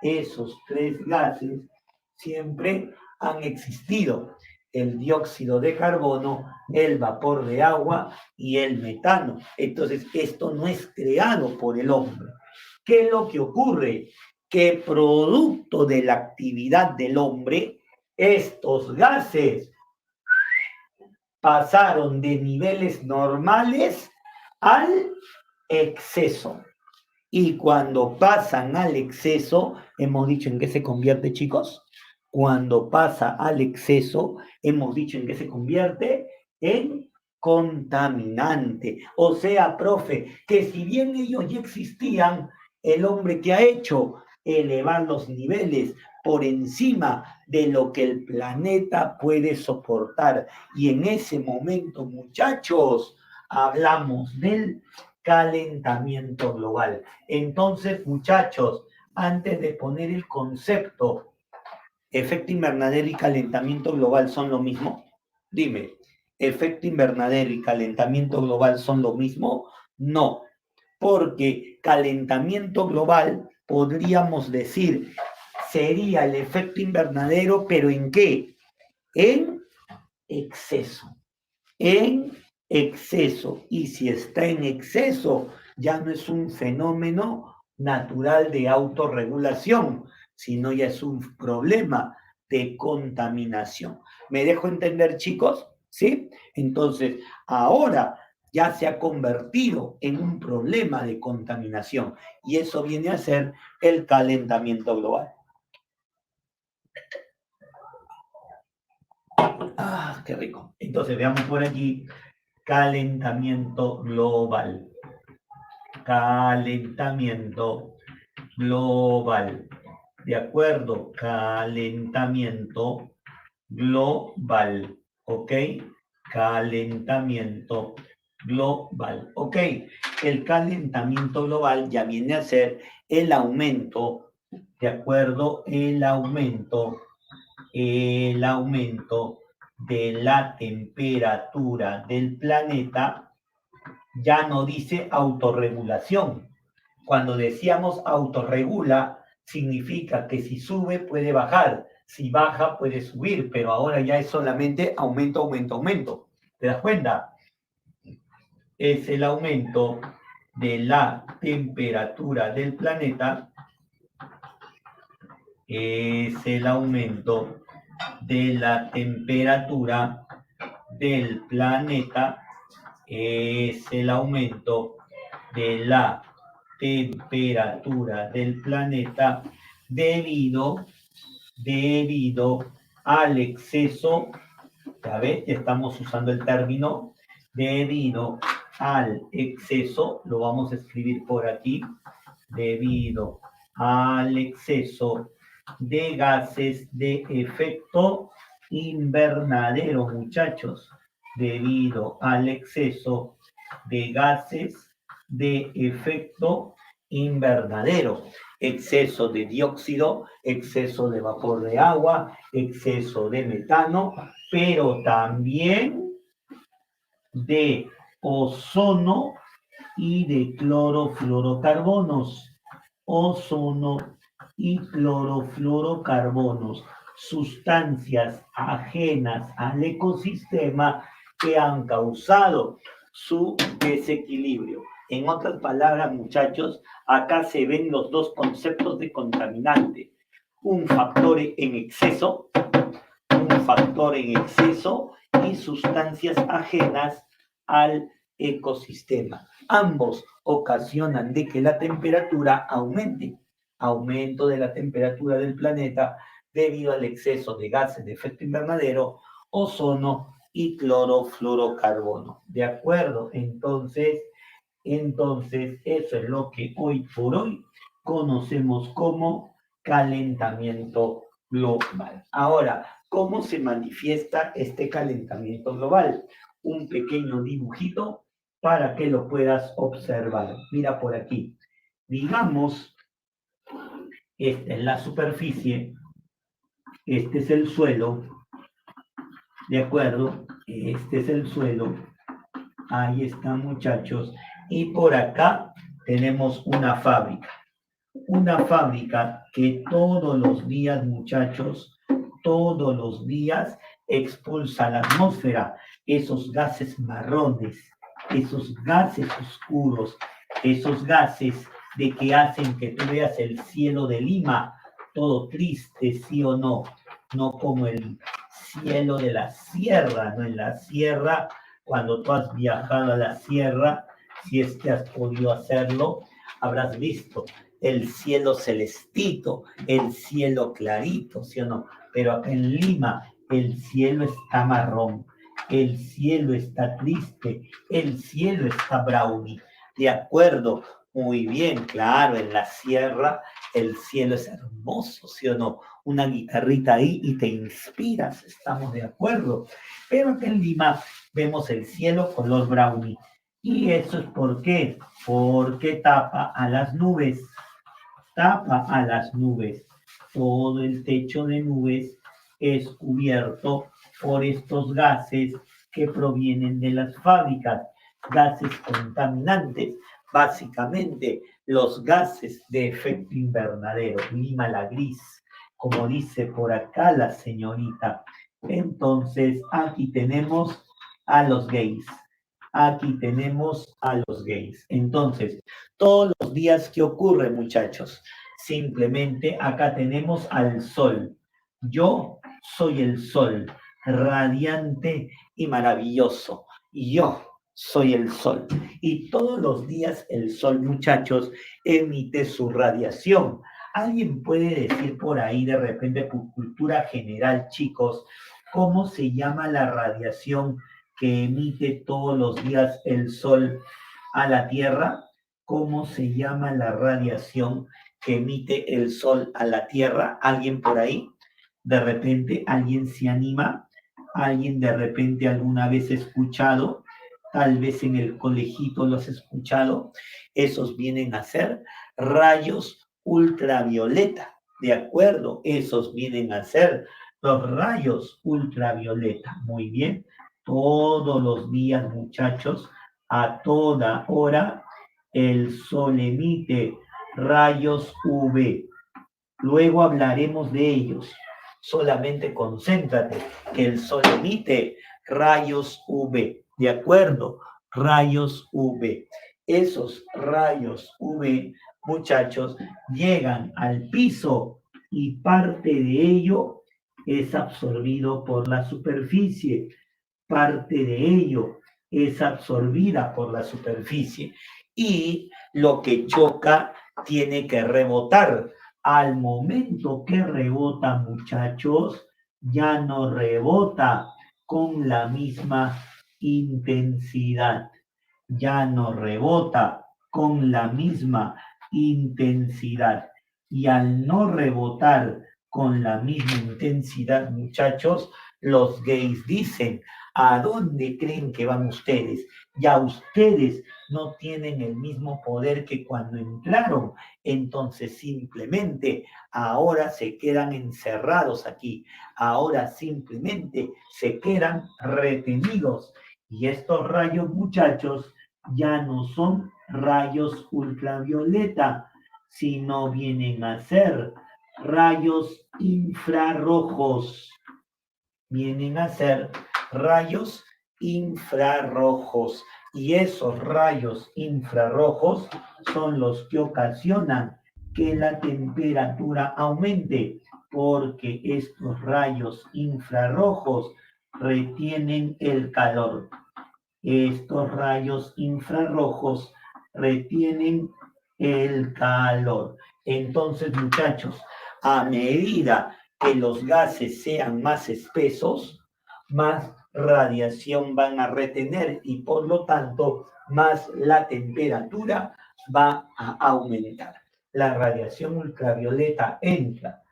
Esos tres gases siempre han existido: el dióxido de carbono, el vapor de agua y el metano. Entonces, esto no es creado por el hombre. ¿Qué es lo que ocurre? Que producto de la actividad del hombre, estos gases pasaron de niveles normales al exceso. Y cuando pasan al exceso, hemos dicho en qué se convierte, chicos. Cuando pasa al exceso, hemos dicho en qué se convierte: en contaminante. O sea, profe, que si bien ellos ya existían, el hombre que ha hecho elevar los niveles por encima de lo que el planeta puede soportar. Y en ese momento, muchachos, hablamos del calentamiento global. Entonces, muchachos, antes de poner el concepto ¿Efecto invernadero y calentamiento global son lo mismo? Dime, ¿efecto invernadero y calentamiento global son lo mismo? No, porque calentamiento global, podríamos decir, sería el efecto invernadero, pero ¿en qué? En exceso. En exceso. Y si está en exceso, ya no es un fenómeno natural de autorregulación, sino ya es un problema de contaminación. ¿Me dejo entender, chicos? ¿Sí? Entonces, ahora ya se ha convertido en un problema de contaminación y eso viene a ser el calentamiento global. Ah, qué rico. Entonces, veamos por aquí calentamiento global. Calentamiento global. ¿De acuerdo? Calentamiento global. ¿Ok? Calentamiento global. ¿Ok? El calentamiento global ya viene a ser el aumento, ¿de acuerdo? El aumento de la temperatura del planeta. Ya no dice autorregulación. Cuando decíamos autorregula, significa que si sube puede bajar, si baja puede subir, pero ahora ya es solamente aumento, aumento, aumento. ¿Te das cuenta? Es el aumento de la temperatura del planeta, es el aumento de la temperatura del planeta, es el aumento de la temperatura del planeta debido al exceso, ya ves, estamos usando el término, debido al exceso, lo vamos a escribir por aquí, debido al exceso de gases de efecto invernadero, muchachos, debido al exceso de gases de efecto invernadero, exceso de dióxido, exceso de vapor de agua, exceso de metano, pero también de ozono y de clorofluorocarbonos. Ozono y clorofluorocarbonos, sustancias ajenas al ecosistema que han causado su desequilibrio. En otras palabras, muchachos, acá se ven los dos conceptos de contaminante. Un factor en exceso y sustancias ajenas al ecosistema. Ambos ocasionan de que la temperatura aumente. Aumento de la temperatura del planeta debido al exceso de gases de efecto invernadero, ozono y clorofluorocarbono. ¿De acuerdo? Entonces, eso es lo que hoy por hoy conocemos como calentamiento global. Ahora, ¿cómo se manifiesta este calentamiento global? Un pequeño dibujito para que lo puedas observar. Mira por aquí. Digamos, esta es la superficie, este es el suelo, ¿de acuerdo? Este es el suelo. Ahí está, muchachos. Y por acá tenemos una fábrica. Una fábrica que todos los días, muchachos, todos los días expulsa a la atmósfera esos gases marrones, esos gases oscuros, esos gases de que hacen que tú veas el cielo de Lima todo triste, sí o no, no como el cielo de la sierra, ¿no? En la sierra, cuando tú has viajado a la sierra, si es que has podido hacerlo, habrás visto el cielo celestito, el cielo clarito, ¿sí o no? Pero acá en Lima el cielo está marrón, el cielo está triste, el cielo está brownie. De acuerdo, muy bien, claro, en la sierra el cielo es hermoso, ¿sí o no? Una guitarrita ahí y te inspiras, estamos de acuerdo. Pero acá en Lima vemos el cielo color brownie. ¿Y eso es por qué? Porque tapa a las nubes. Tapa a las nubes. todo el techo de nubes es cubierto por estos gases que provienen de las fábricas, gases contaminantes, básicamente los gases de efecto invernadero, clima la gris, como dice por acá la señorita. Entonces, aquí tenemos a los gays. Aquí tenemos a los gays. Entonces, todos los días, ¿qué ocurre, muchachos? Simplemente acá tenemos al sol. Yo soy el sol, radiante y maravilloso. Y yo soy el sol. Y todos los días el sol, muchachos, emite su radiación. ¿Alguien puede decir por ahí de repente, por cultura general, chicos, cómo se llama la radiación que emite todos los días el sol a la Tierra? ¿Cómo se llama la radiación que emite el sol a la Tierra? ¿Alguien por ahí? De repente, ¿alguien se anima? ¿Alguien de repente alguna vez ha escuchado? Tal vez en el colegito los has escuchado. Esos vienen a ser rayos ultravioleta. ¿De acuerdo? Esos vienen a ser los rayos ultravioleta. Muy bien. Todos los días, muchachos, a toda hora, el sol emite rayos UV. Luego hablaremos de ellos. Solamente concéntrate que el sol emite rayos UV. ¿De acuerdo? Rayos UV. Esos rayos UV, muchachos, llegan al piso y parte de ello es absorbido por la superficie. Parte de ello es absorbida por la superficie y lo que choca tiene que rebotar. Al momento que rebota, muchachos, ya no rebota con la misma intensidad. Ya no rebota con la misma intensidad. Y al no rebotar con la misma intensidad, muchachos, los gays dicen, ¿a dónde creen que van ustedes? Ya ustedes no tienen el mismo poder que cuando entraron, entonces simplemente ahora se quedan encerrados aquí, ahora simplemente se quedan retenidos. Y estos rayos, muchachos, ya no son rayos ultravioleta, sino vienen a ser rayos infrarrojos. Vienen a ser rayos infrarrojos. Y esos rayos infrarrojos son los que ocasionan que la temperatura aumente, porque estos rayos infrarrojos retienen el calor. Estos rayos infrarrojos retienen el calor. Entonces, muchachos, a medida que los gases sean más espesos, más radiación van a retener y por lo tanto más la temperatura va a aumentar. La radiación ultravioleta entra,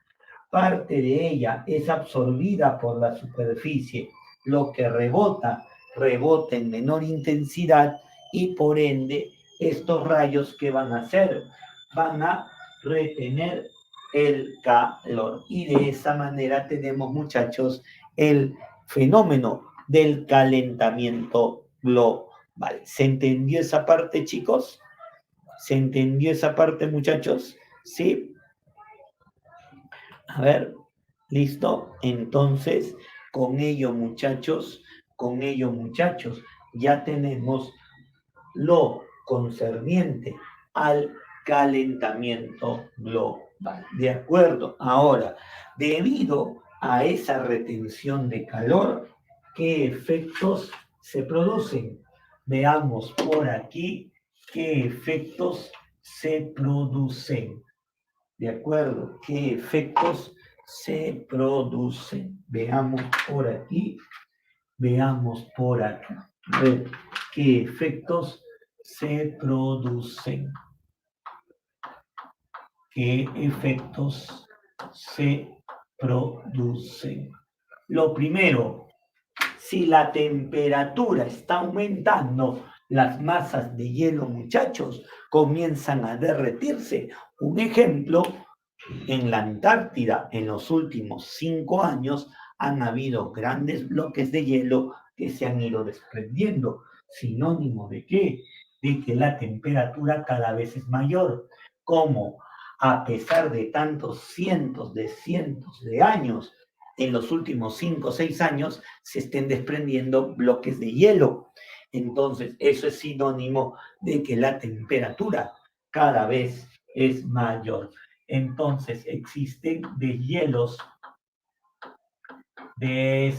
parte de ella es absorbida por la superficie, lo que rebota en menor intensidad y por ende estos rayos que van a hacer, van a retener el calor. Y de esa manera tenemos, muchachos, el fenómeno del calentamiento global. ¿Se entendió esa parte, chicos? ¿Se entendió esa parte, muchachos? ¿Sí? A ver, ¿listo? Entonces, con ello, muchachos, ya tenemos lo concerniente al calentamiento global. ¿De acuerdo? Ahora, debido a esa retención de calor, ¿qué efectos se producen? Veamos por aquí qué efectos se producen. ¿De acuerdo? ¿Qué efectos se producen? Veamos por aquí, veamos por acá. A ver, ¿qué efectos se producen? ¿Qué efectos se producen? Lo primero, si la temperatura está aumentando, las masas de hielo, muchachos, comienzan a derretirse. Un ejemplo, En la Antártida, en los últimos 5 años, han habido grandes bloques de hielo que se han ido desprendiendo. ¿Sinónimo de qué? De que la temperatura cada vez es mayor. Como a pesar de tantos cientos de años, en los últimos 5 o 6 años se estén desprendiendo bloques de hielo. Entonces, eso es sinónimo de que la temperatura cada vez es mayor. Entonces existen deshielos, de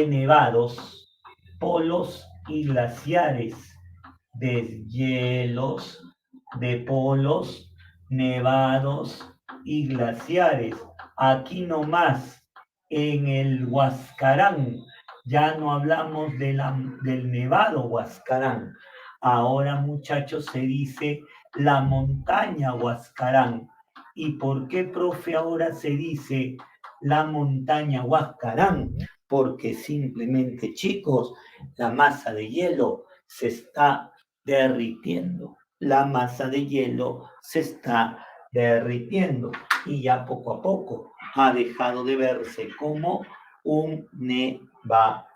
nevados, polos y glaciares, deshielos de polos, nevados y glaciares. Aquí nomás, en el Huascarán, ya no hablamos del nevado Huascarán. Ahora, muchachos, se dice la montaña Huascarán. ¿Y por qué, profe, ahora se dice la montaña Huascarán? Porque simplemente, chicos, la masa de hielo se está derritiendo. La masa de hielo se está derritiendo y ya poco a poco ha dejado de verse como un nevado.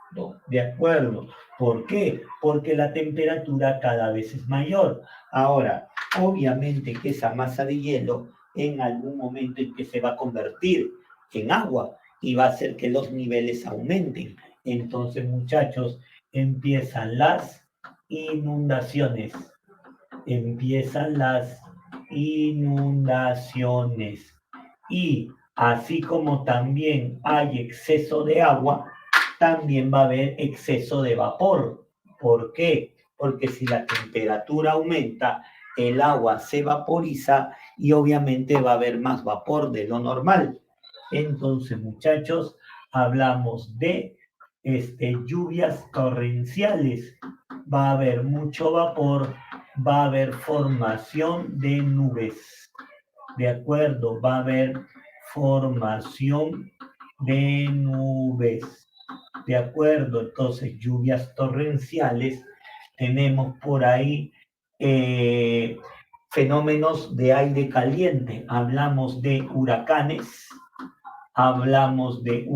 ¿De acuerdo? ¿Por qué? Porque la temperatura cada vez es mayor. Ahora, obviamente que esa masa de hielo en algún momento en que se va a convertir en agua y va a hacer que los niveles aumenten. Entonces, muchachos, empiezan las inundaciones. Empiezan las inundaciones. Y así como también hay exceso de agua, también va a haber exceso de vapor. ¿Por qué? Porque si la temperatura aumenta, el agua se vaporiza y obviamente va a haber más vapor de lo normal. Entonces, muchachos, hablamos de lluvias torrenciales. Va a haber mucho vapor, va a haber formación de nubes. ¿De acuerdo? Va a haber formación de nubes. ¿De acuerdo? Entonces, lluvias torrenciales. Tenemos por ahí fenómenos de aire caliente. Hablamos de huracanes, hablamos de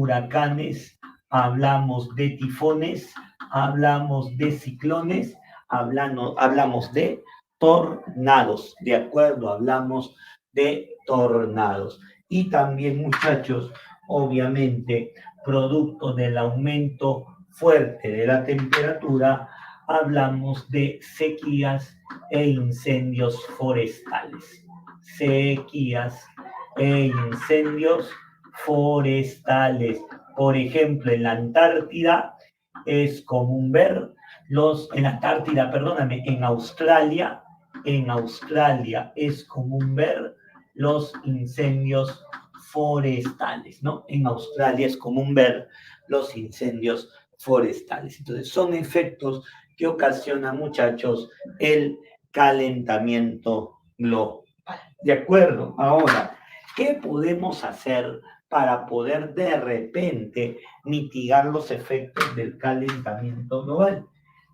tifones, hablamos de ciclones, hablamos de tornados, ¿de acuerdo? Hablamos de tornados. Y también, muchachos, obviamente, producto del aumento fuerte de la temperatura, hablamos de sequías e incendios forestales. Sequías e incendios forestales. Por ejemplo, en la Antártida es común ver en Australia es común ver los incendios forestales, ¿no? En Australia es común ver los incendios forestales. Entonces, son efectos que ocasionan, muchachos, el calentamiento global. ¿De acuerdo? Ahora, ¿qué podemos hacer para poder de repente mitigar los efectos del calentamiento global?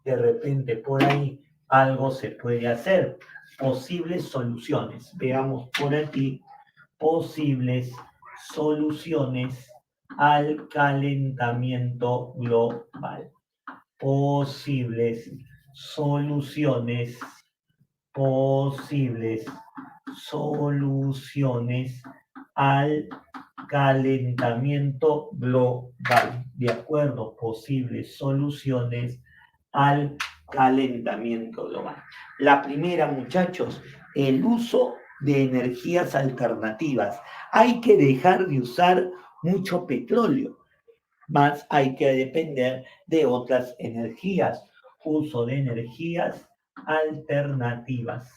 De repente por ahí algo se puede hacer. Posibles soluciones. Veamos por aquí posibles soluciones al calentamiento global. Posibles soluciones al calentamiento global. ¿De acuerdo? Posibles soluciones al calentamiento global. La primera, muchachos, el uso de energías alternativas. Hay que dejar de usar mucho petróleo, más hay que depender de otras energías. Uso de energías alternativas.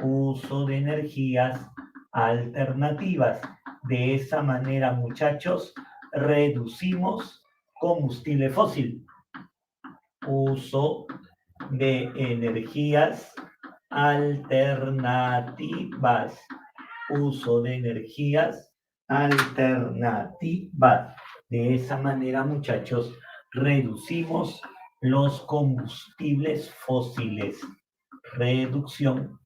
Uso de energías alternativas. De esa manera, muchachos, reducimos combustible fósil. Uso de energías alternativas. Uso de energías alternativas. De esa manera, muchachos, reducimos los combustibles fósiles. Reducción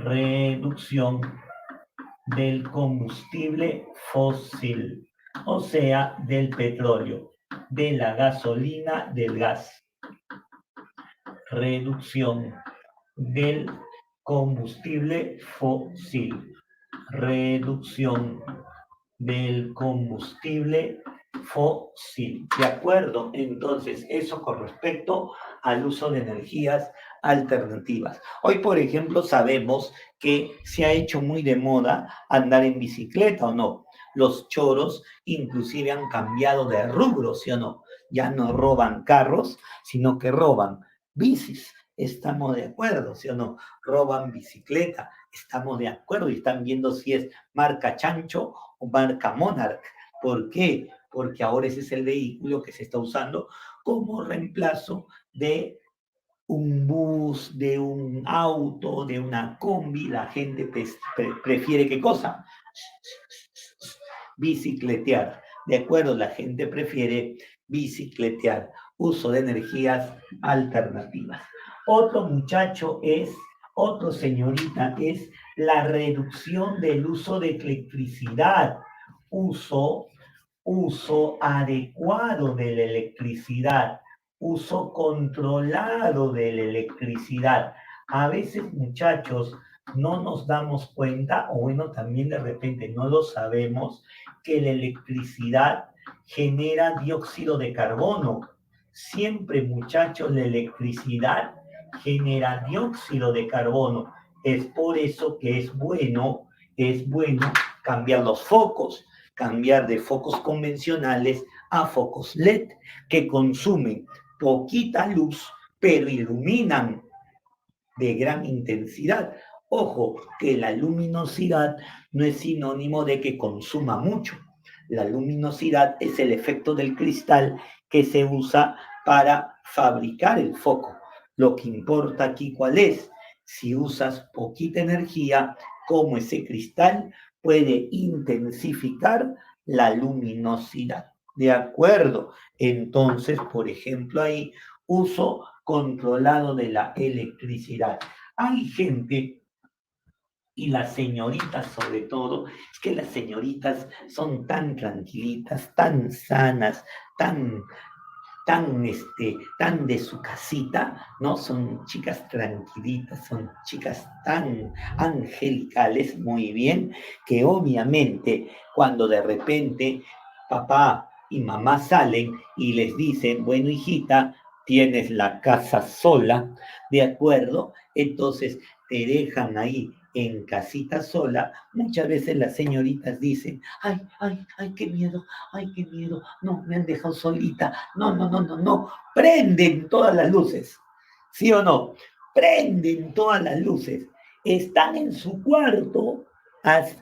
reducción del combustible fósil, o sea, del petróleo, de la gasolina, del gas. Reducción del combustible fósil. Reducción del combustible fósil. ¿De acuerdo? Entonces, eso con respecto al uso de energías alternativas. Hoy, por ejemplo, sabemos que se ha hecho muy de moda andar en bicicleta o no. Los choros inclusive han cambiado de rubro, ¿sí o no? Ya no roban carros, sino que roban bicis. Estamos de acuerdo, ¿sí o no? Roban bicicleta, estamos de acuerdo y están viendo si es marca Chancho o marca Monarch. ¿Por qué? Porque ahora ese es el vehículo que se está usando como reemplazo de un bus, de un auto, de una combi. La gente prefiere ¿qué cosa? Bicicletear. De acuerdo, la gente prefiere bicicletear. Uso de energías alternativas. Otro muchacho es, otro señorita es la reducción del uso de electricidad. Uso adecuado de la electricidad, uso controlado de la electricidad. A veces, muchachos, no nos damos cuenta, o bueno, también de repente no lo sabemos, que la electricidad genera dióxido de carbono. Siempre, muchachos, la electricidad genera dióxido de carbono. Es por eso que es bueno cambiar los focos, cambiar de focos convencionales a focos LED, que consumen poquita luz, pero iluminan de gran intensidad. Ojo, que la luminosidad no es sinónimo de que consuma mucho. La luminosidad es el efecto del cristal que se usa para fabricar el foco. Lo que importa aquí, ¿cuál es? Si usas poquita energía, cómo ese cristal puede intensificar la luminosidad. ¿De acuerdo? Entonces, por ejemplo, ahí uso controlado de la electricidad. Hay gente, y las señoritas sobre todo, es que las señoritas son tan tranquilitas, tan sanas, tan de su casita, ¿no? Son chicas tranquilitas, son chicas tan angelicales, muy bien, que obviamente cuando de repente papá y mamá salen y les dicen, bueno, hijita, tienes la casa sola, ¿de acuerdo? Entonces te dejan ahí en casita sola. Muchas veces las señoritas dicen, ay, qué miedo, no, me han dejado solita, no, prenden todas las luces, ¿sí o no? Prenden todas las luces, están en su cuarto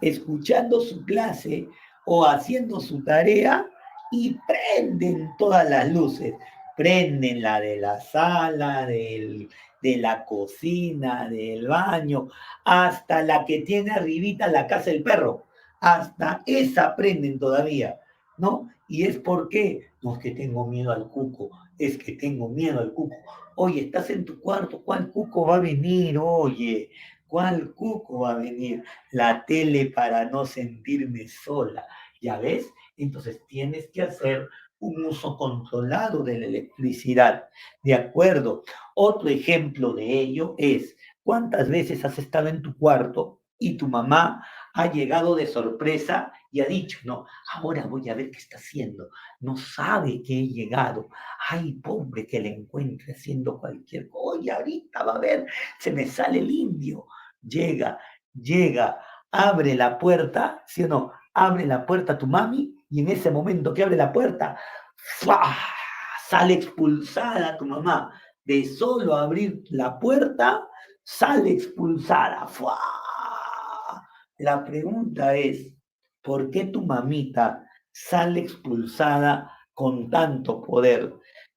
escuchando su clase o haciendo su tarea y prenden todas las luces, prenden la de la sala, de la cocina, del baño, hasta la que tiene arribita la casa del perro, hasta esa prenden todavía, ¿no? Y es porque, no es que tengo miedo al cuco, es que tengo miedo al cuco. Oye, estás en tu cuarto, ¿cuál cuco va a venir? Oye, ¿cuál cuco va a venir? La tele para no sentirme sola, ¿ya ves? Entonces tienes que hacer un uso controlado de la electricidad, ¿de acuerdo? Otro ejemplo de ello es, ¿cuántas veces has estado en tu cuarto y tu mamá ha llegado de sorpresa y ha dicho, no, ahora voy a ver qué está haciendo, no sabe que he llegado, ay, pobre que le encuentre haciendo cualquier cosa, oye, ahorita va a ver, se me sale el indio, llega, abre la puerta, ¿sí o no? Abre la puerta tu mami y en ese momento que abre la puerta, ¡fua! Sale expulsada tu mamá. De solo abrir la puerta, sale expulsada. ¡Fua! La pregunta es, ¿por qué tu mamita sale expulsada con tanto poder?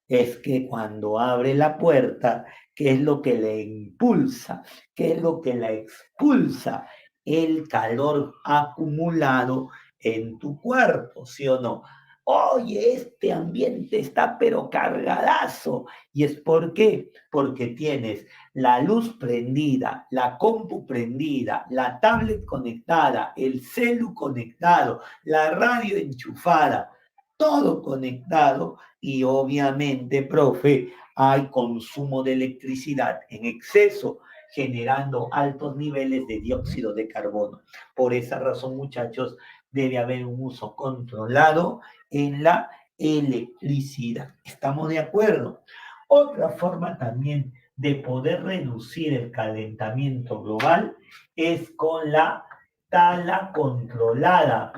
Es que cuando abre la puerta, ¿qué es lo que le impulsa? ¿Qué es lo que la expulsa? El calor acumulado en tu cuerpo, ¿sí o no? Oye, este ambiente está pero cargadazo. ¿Y es por qué? Porque tienes la luz prendida, la compu prendida, la tablet conectada, el celu conectado, la radio enchufada, todo conectado y obviamente, profe, hay consumo de electricidad en exceso, generando altos niveles de dióxido de carbono. Por esa razón, muchachos, debe haber un uso controlado en la electricidad. ¿Estamos de acuerdo? Otra forma también de poder reducir el calentamiento global es con la tala controlada.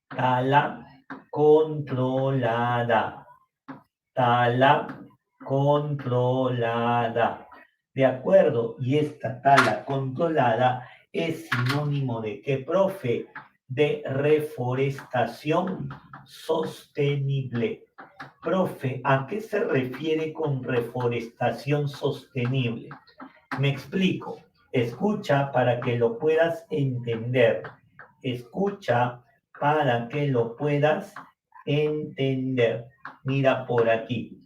Tala controlada. Tala controlada. ¿De acuerdo? Y esta tala controlada es sinónimo de qué, profe? De reforestación sostenible. Profe, ¿a qué se refiere con reforestación sostenible? Me explico. Escucha para que lo puedas entender. Escucha para que lo puedas entender. Mira por aquí.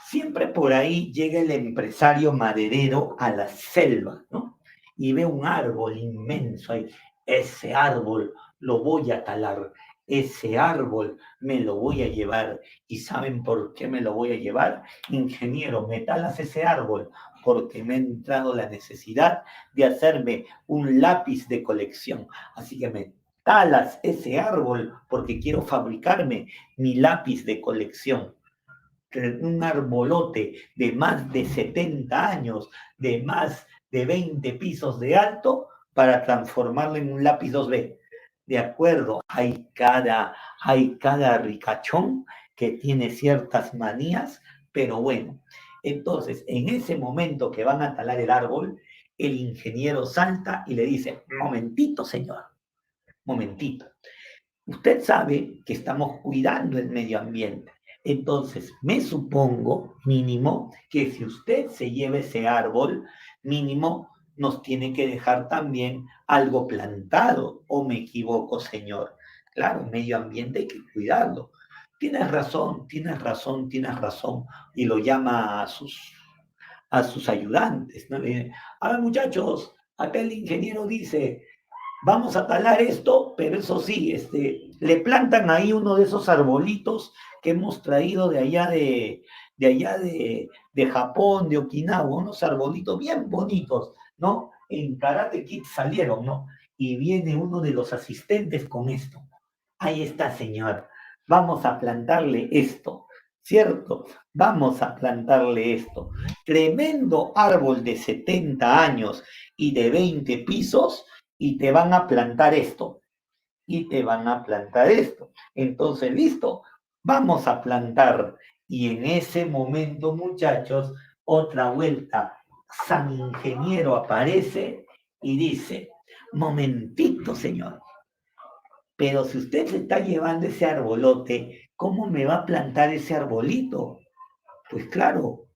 Siempre por ahí llega el empresario maderero a la selva, ¿no? Y ve un árbol inmenso ahí. Ese árbol lo voy a talar. Ese árbol me lo voy a llevar. ¿Y saben por qué me lo voy a llevar? Ingeniero, me talas ese árbol porque me ha entrado la necesidad de hacerme un lápiz de colección. Así que me talas ese árbol porque quiero fabricarme mi lápiz de colección. Un arbolote de más de 70 años, de más de 20 pisos de alto, para transformarlo en un lápiz 2B. De acuerdo, hay cada ricachón que tiene ciertas manías, pero bueno. Entonces, en ese momento que van a talar el árbol, el ingeniero salta y le dice, momentito, señor, momentito. Usted sabe que estamos cuidando el medio ambiente. Entonces, me supongo, mínimo, que si usted se lleva ese árbol, mínimo, nos tiene que dejar también algo plantado. ¿O me equivoco, señor? Claro, el medio ambiente hay que cuidarlo. Tienes razón, tienes razón, tienes razón. Y lo llama a sus ayudantes, ¿no? A ver, muchachos, acá el ingeniero dice, vamos a talar esto, pero eso sí, le plantan ahí uno de esos arbolitos que hemos traído de Japón, de Okinawa, unos arbolitos bien bonitos, ¿no? En Karate Kid salieron, ¿no? Y viene uno de los asistentes con esto. Ahí está, señor. Vamos a plantarle esto, ¿cierto? Vamos a plantarle esto. Tremendo árbol de 70 años y de 20 pisos y te van a plantar esto. Y te van a plantar esto. Entonces, listo, vamos a plantar. Y en ese momento, muchachos, otra vuelta, San Ingeniero aparece y dice, momentito, señor, pero si usted se está llevando ese arbolote, ¿cómo me va a plantar ese arbolito? Pues claro,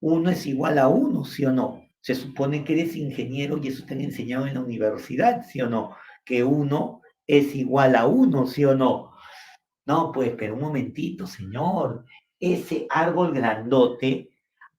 uno es igual a uno, ¿sí o no? Se supone que eres ingeniero y eso te han enseñado en la universidad, ¿sí o no? Que uno es igual a uno, ¿sí o no? No, pues, pero un momentito, señor. Ese árbol grandote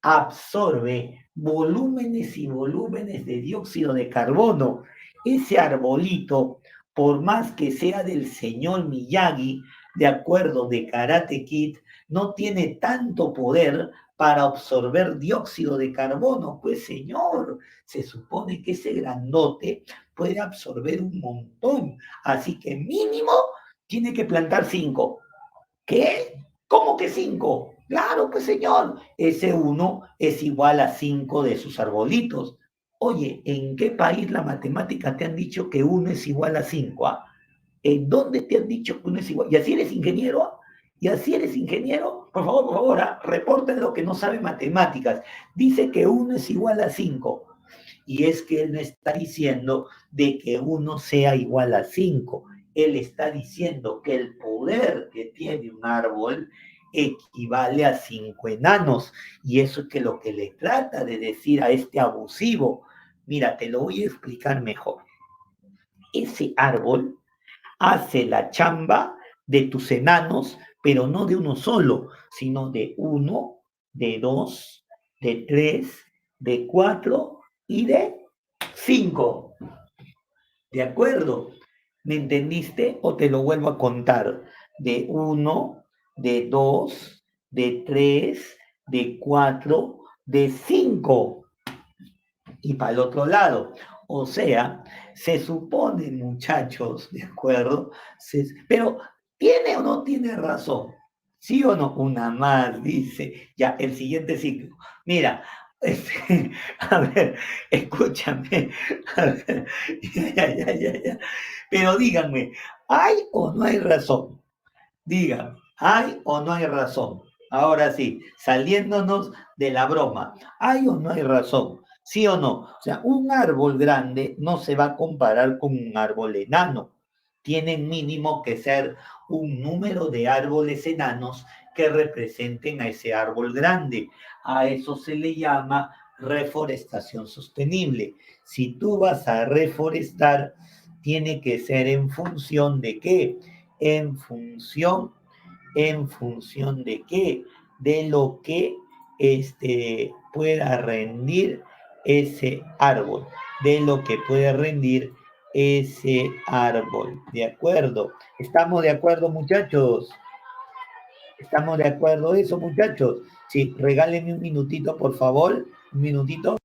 absorbe volúmenes y volúmenes de dióxido de carbono. Ese arbolito, por más que sea del señor Miyagi, de acuerdo de Karate Kid, no tiene tanto poder para absorber dióxido de carbono. Pues señor, se supone que ese grandote puede absorber un montón. Así que mínimo tiene que plantar 5. ¿Qué? ¿Cómo que 5? Claro, pues señor, ese uno es igual a 5 de sus arbolitos. Oye, ¿en qué país la matemática te han dicho que uno es igual a 5? ¿Ah? ¿En dónde te han dicho que uno es igual? ¿Y así eres ingeniero? ¿Y así eres ingeniero? Por favor, reporten lo que no sabe matemáticas. Dice que uno es igual a 5. Y es que él no está diciendo de que uno sea igual a 5. Él está diciendo que el poder que tiene un árbol equivale a 5 enanos. Y eso es que lo que le trata de decir a este abusivo. Mira, te lo voy a explicar mejor. Ese árbol hace la chamba de tus enanos, pero no de uno solo, sino de uno, de dos, de tres, de cuatro y de cinco. ¿De acuerdo? ¿Me entendiste? O te lo vuelvo a contar. De uno, de dos, de tres, de cuatro, de cinco. Y para el otro lado. O sea, se supone, muchachos, ¿de acuerdo? Pero, ¿tiene o no tiene razón? ¿Sí o no? Una más, dice. Ya, el siguiente ciclo. Mira, a ver, escúchame. A ver, ya. Pero díganme, ¿hay o no hay razón? Digan, ¿hay o no hay razón? Ahora sí, saliéndonos de la broma, ¿hay o no hay razón? ¿Sí o no? O sea, un árbol grande no se va a comparar con un árbol enano. Tienen mínimo que ser un número de árboles enanos que representen a ese árbol grande. A eso se le llama reforestación sostenible. Si tú vas a reforestar, tiene que ser en función de qué? En función, ¿en función de qué? De lo que pueda rendir ese árbol, de lo que puede rendir ese árbol. ¿De acuerdo? ¿Estamos de acuerdo, muchachos? ¿Estamos de acuerdo eso, muchachos? Sí, regálenme un minutito, por favor. Un minutito.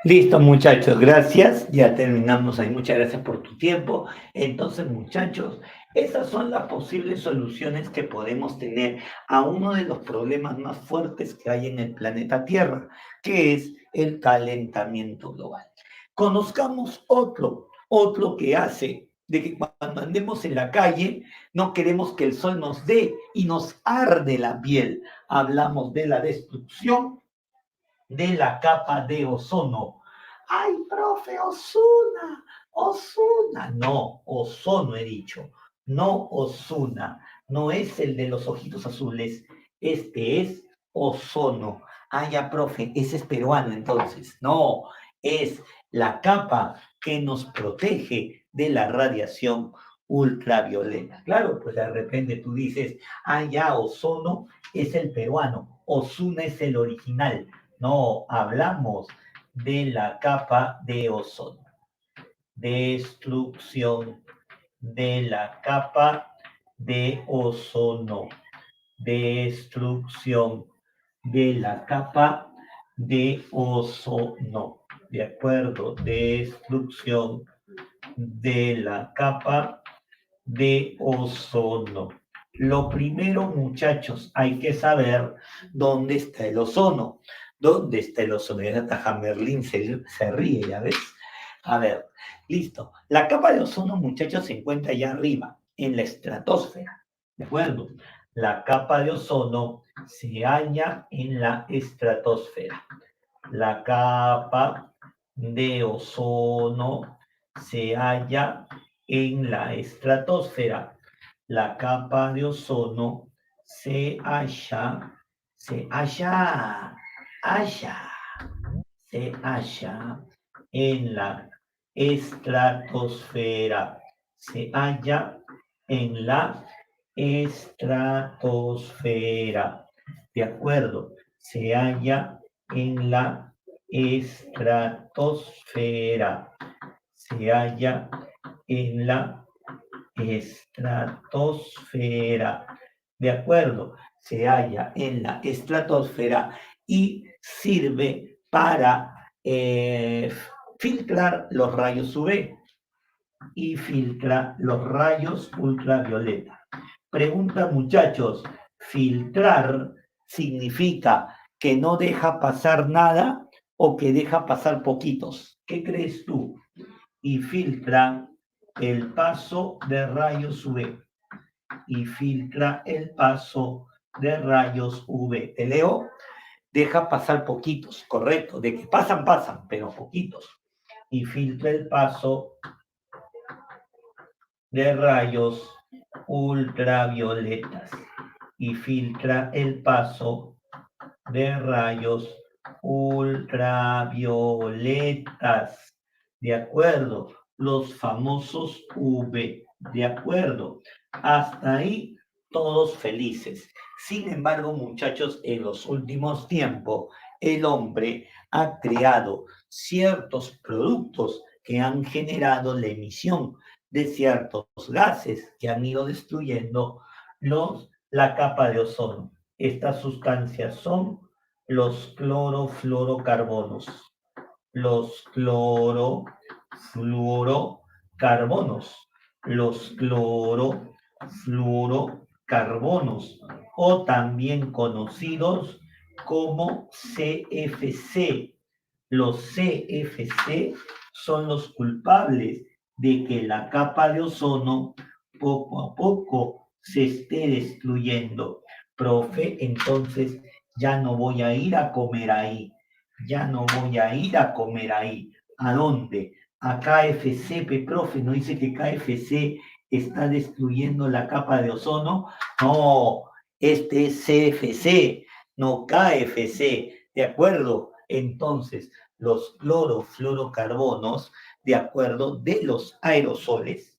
Listo, muchachos, gracias. Ya terminamos ahí. Muchas gracias por tu tiempo. Entonces, muchachos, esas son las posibles soluciones que podemos tener a uno de los problemas más fuertes que hay en el planeta Tierra, que es el calentamiento global. Conozcamos otro que hace de que cuando andemos en la calle no queremos que el sol nos dé y nos arde la piel. Hablamos de la destrucción de la capa de ozono. ¡Ay, profe, Osuna! ¡Osuna! No, ozono he dicho, no Osuna. No es el de los ojitos azules, este es ozono. Ah, ya, profe, ese es peruano entonces. No, es la capa que nos protege de la radiación ultravioleta. Claro, pues de repente tú dices, ah, ya, ozono es el peruano, Osuna es el original. No, hablamos de la capa de ozono. Destrucción de la capa de ozono. Destrucción de la capa de ozono. ¿De acuerdo? Destrucción de la capa de ozono. Lo primero, muchachos, hay que saber dónde está el ozono. ¿Dónde está el ozono? Ya hasta Merlín se ríe, ¿ya ves? A ver, listo. La capa de ozono, muchachos, se encuentra allá arriba, en la estratosfera. ¿De acuerdo? La capa de ozono se halla en la estratosfera. La capa de ozono se halla en la estratosfera. La capa de ozono halla, se halla en la estratosfera. Se halla en la estratosfera. De acuerdo, se halla en la estratosfera. Se halla en la estratosfera. ¿de acuerdo? Se halla en la estratosfera y sirve para filtrar los rayos UV y filtra los rayos ultravioleta. Pregunta, muchachos, ¿filtrar significa que no deja pasar nada o que deja pasar poquitos? ¿Qué crees tú? Y filtra el paso de rayos UV. Y filtra el paso de rayos UV. ¿Te leo? Deja pasar poquitos, correcto. De que pasan, pasan, pero poquitos. Y filtra el paso de rayos ultravioletas. Y filtra el paso de rayos ultravioletas. ¿De acuerdo? Los famosos UV. ¿De acuerdo? Hasta ahí todos felices. Sin embargo, muchachos, en los últimos tiempos, el hombre ha creado ciertos productos que han generado la emisión de ciertos gases que han ido destruyendo la capa de ozono. Estas sustancias son los clorofluorocarbonos. Los clorofluorocarbonos. Los clorofluorocarbonos, o también conocidos como CFC. Los CFC son los culpables de que la capa de ozono poco a poco se esté destruyendo. Profe, entonces ya no voy a ir a comer ahí. Ya no voy a ir a comer ahí. ¿A dónde? A KFC, profe, ¿no dice que KFC está destruyendo la capa de ozono? No, este es CFC, no KFC, ¿de acuerdo? Entonces, los clorofluorocarbonos, de acuerdo, de los aerosoles,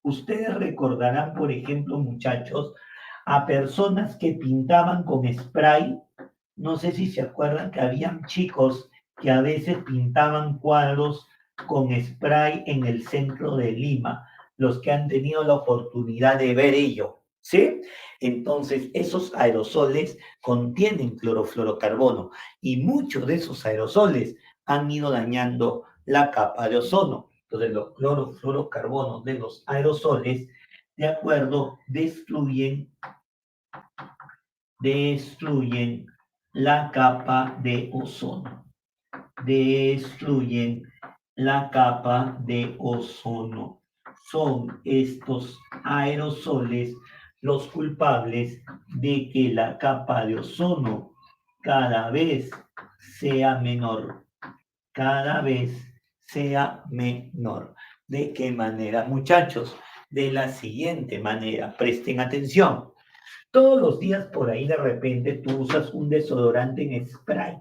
ustedes recordarán, por ejemplo, muchachos, a personas que pintaban con spray. No sé si se acuerdan que habían chicos que a veces pintaban cuadros con spray en el centro de Lima, los que han tenido la oportunidad de ver ello, ¿sí? Entonces, esos aerosoles contienen clorofluorocarbono y muchos de esos aerosoles han ido dañando la capa de ozono. Entonces, los clorofluorocarbonos de los aerosoles, de acuerdo, destruyen la capa de ozono. Destruyen la capa de ozono. Son estos aerosoles los culpables de que la capa de ozono cada vez sea menor. Cada vez sea menor. ¿De qué manera, muchachos? De la siguiente manera. Presten atención. Todos los días por ahí de repente tú usas un desodorante en spray,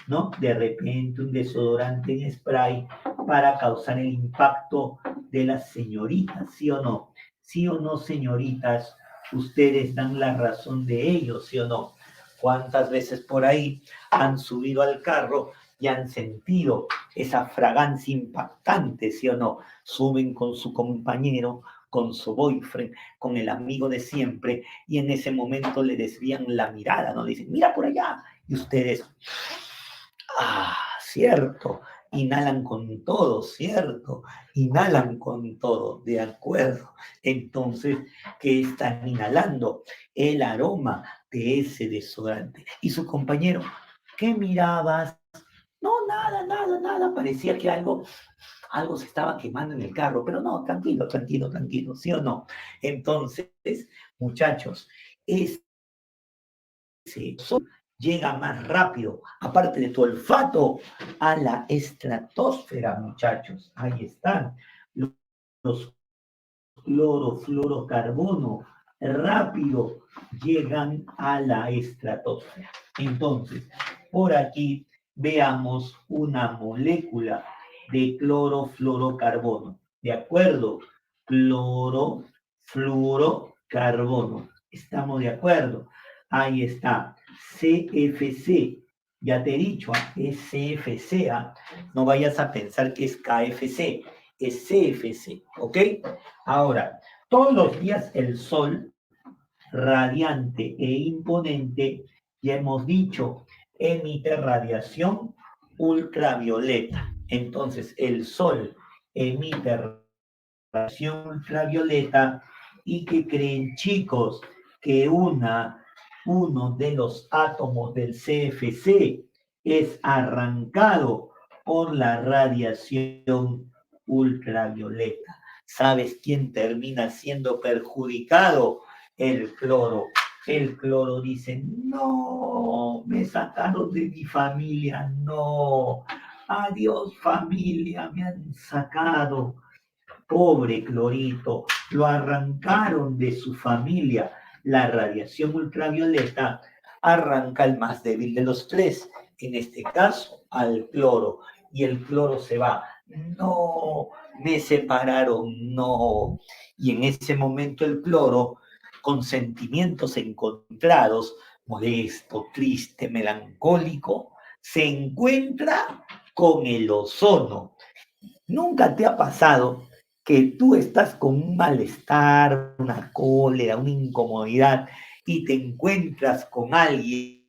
¿no? De repente un desodorante en spray para causar el impacto de las señoritas, ¿sí o no? ¿Sí o no, señoritas? Ustedes dan la razón de ello, ¿sí o no? ¿Cuántas veces por ahí han subido al carro y han sentido esa fragancia impactante, ¿sí o no? Suben con su compañero, con su boyfriend, con el amigo de siempre, y en ese momento le desvían la mirada, ¿no? Le dicen, mira por allá, y ustedes, cierto, inhalan con todo, ¿cierto? Inhalan con todo, de acuerdo. Entonces, ¿qué están inhalando? El aroma de ese desodorante. Y su compañero, ¿qué mirabas? No, nada, nada, nada, parecía que algo se estaba quemando en el carro, pero no, tranquilo, tranquilo, tranquilo, ¿sí o no? Entonces, muchachos, ese sol llega más rápido, aparte de tu olfato, a la estratosfera, muchachos. Ahí están los clorofluorocarbonos, rápido llegan a la estratosfera. Entonces, por aquí veamos una molécula de clorofluorocarbono. ¿De acuerdo? Clorofluorocarbono. ¿Estamos de acuerdo? Ahí está. CFC. Ya te he dicho, es CFC. No vayas a pensar que es KFC. Es CFC. ¿Ok? Ahora, Todos los días el sol, radiante e imponente, ya hemos dicho, emite radiación ultravioleta. Entonces, el sol emite radiación ultravioleta y que creen, chicos, que uno de los átomos del CFC es arrancado por la radiación ultravioleta. ¿Sabes quién termina siendo perjudicado? El cloro. El cloro dice, no, me sacaron de mi familia, no. Adiós familia, me han sacado. Pobre clorito, lo arrancaron de su familia. La radiación ultravioleta arranca al más débil de los tres, en este caso al cloro, y el cloro se va. No, me separaron, no. Y en ese momento el cloro, con sentimientos encontrados, molesto, triste, melancólico, se encuentra con el ozono. ¿Nunca te ha pasado que tú estás con un malestar, una cólera, una incomodidad y te encuentras con alguien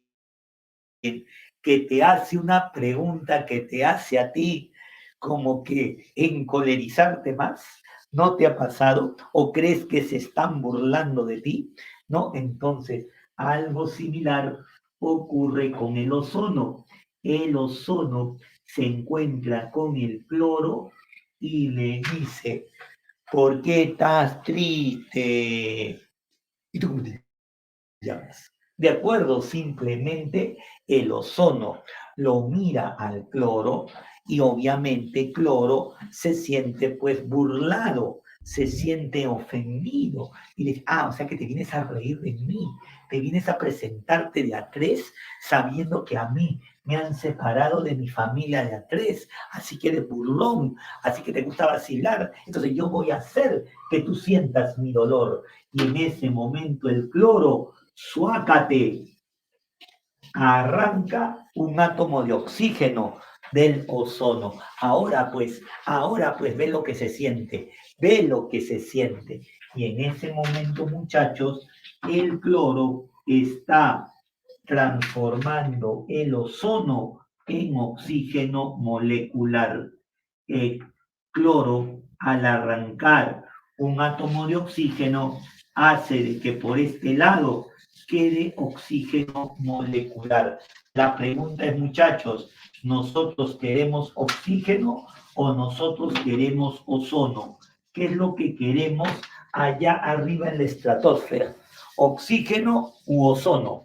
que te hace una pregunta que te hace a ti como que encolerizarte más? ¿No te ha pasado? ¿O crees que se están burlando de ti? ¿No? Entonces, algo similar ocurre con el ozono. El ozono se encuentra con el cloro y le dice, ¿por qué estás triste? ¿Y tú cómo te llamas? De acuerdo, simplemente el ozono lo mira al cloro y obviamente cloro se siente pues burlado, se siente ofendido y dice, o sea que te vienes a reír de mí, te vienes a presentarte de a tres sabiendo que a mí me han separado de mi familia de a tres, así que eres burlón, así que te gusta vacilar, entonces yo voy a hacer que tú sientas mi dolor. Y en ese momento el cloro, suácate, arranca un átomo de oxígeno del ozono. Ahora pues, ve lo que se siente, ve lo que se siente. Y en ese momento, muchachos, el cloro está transformando el ozono en oxígeno molecular. El cloro, al arrancar un átomo de oxígeno, hace de que por este lado quede oxígeno molecular. La pregunta es, muchachos, ¿nosotros queremos oxígeno o nosotros queremos ozono? ¿Qué es lo que queremos allá arriba en la estratosfera? ¿Oxígeno u ozono?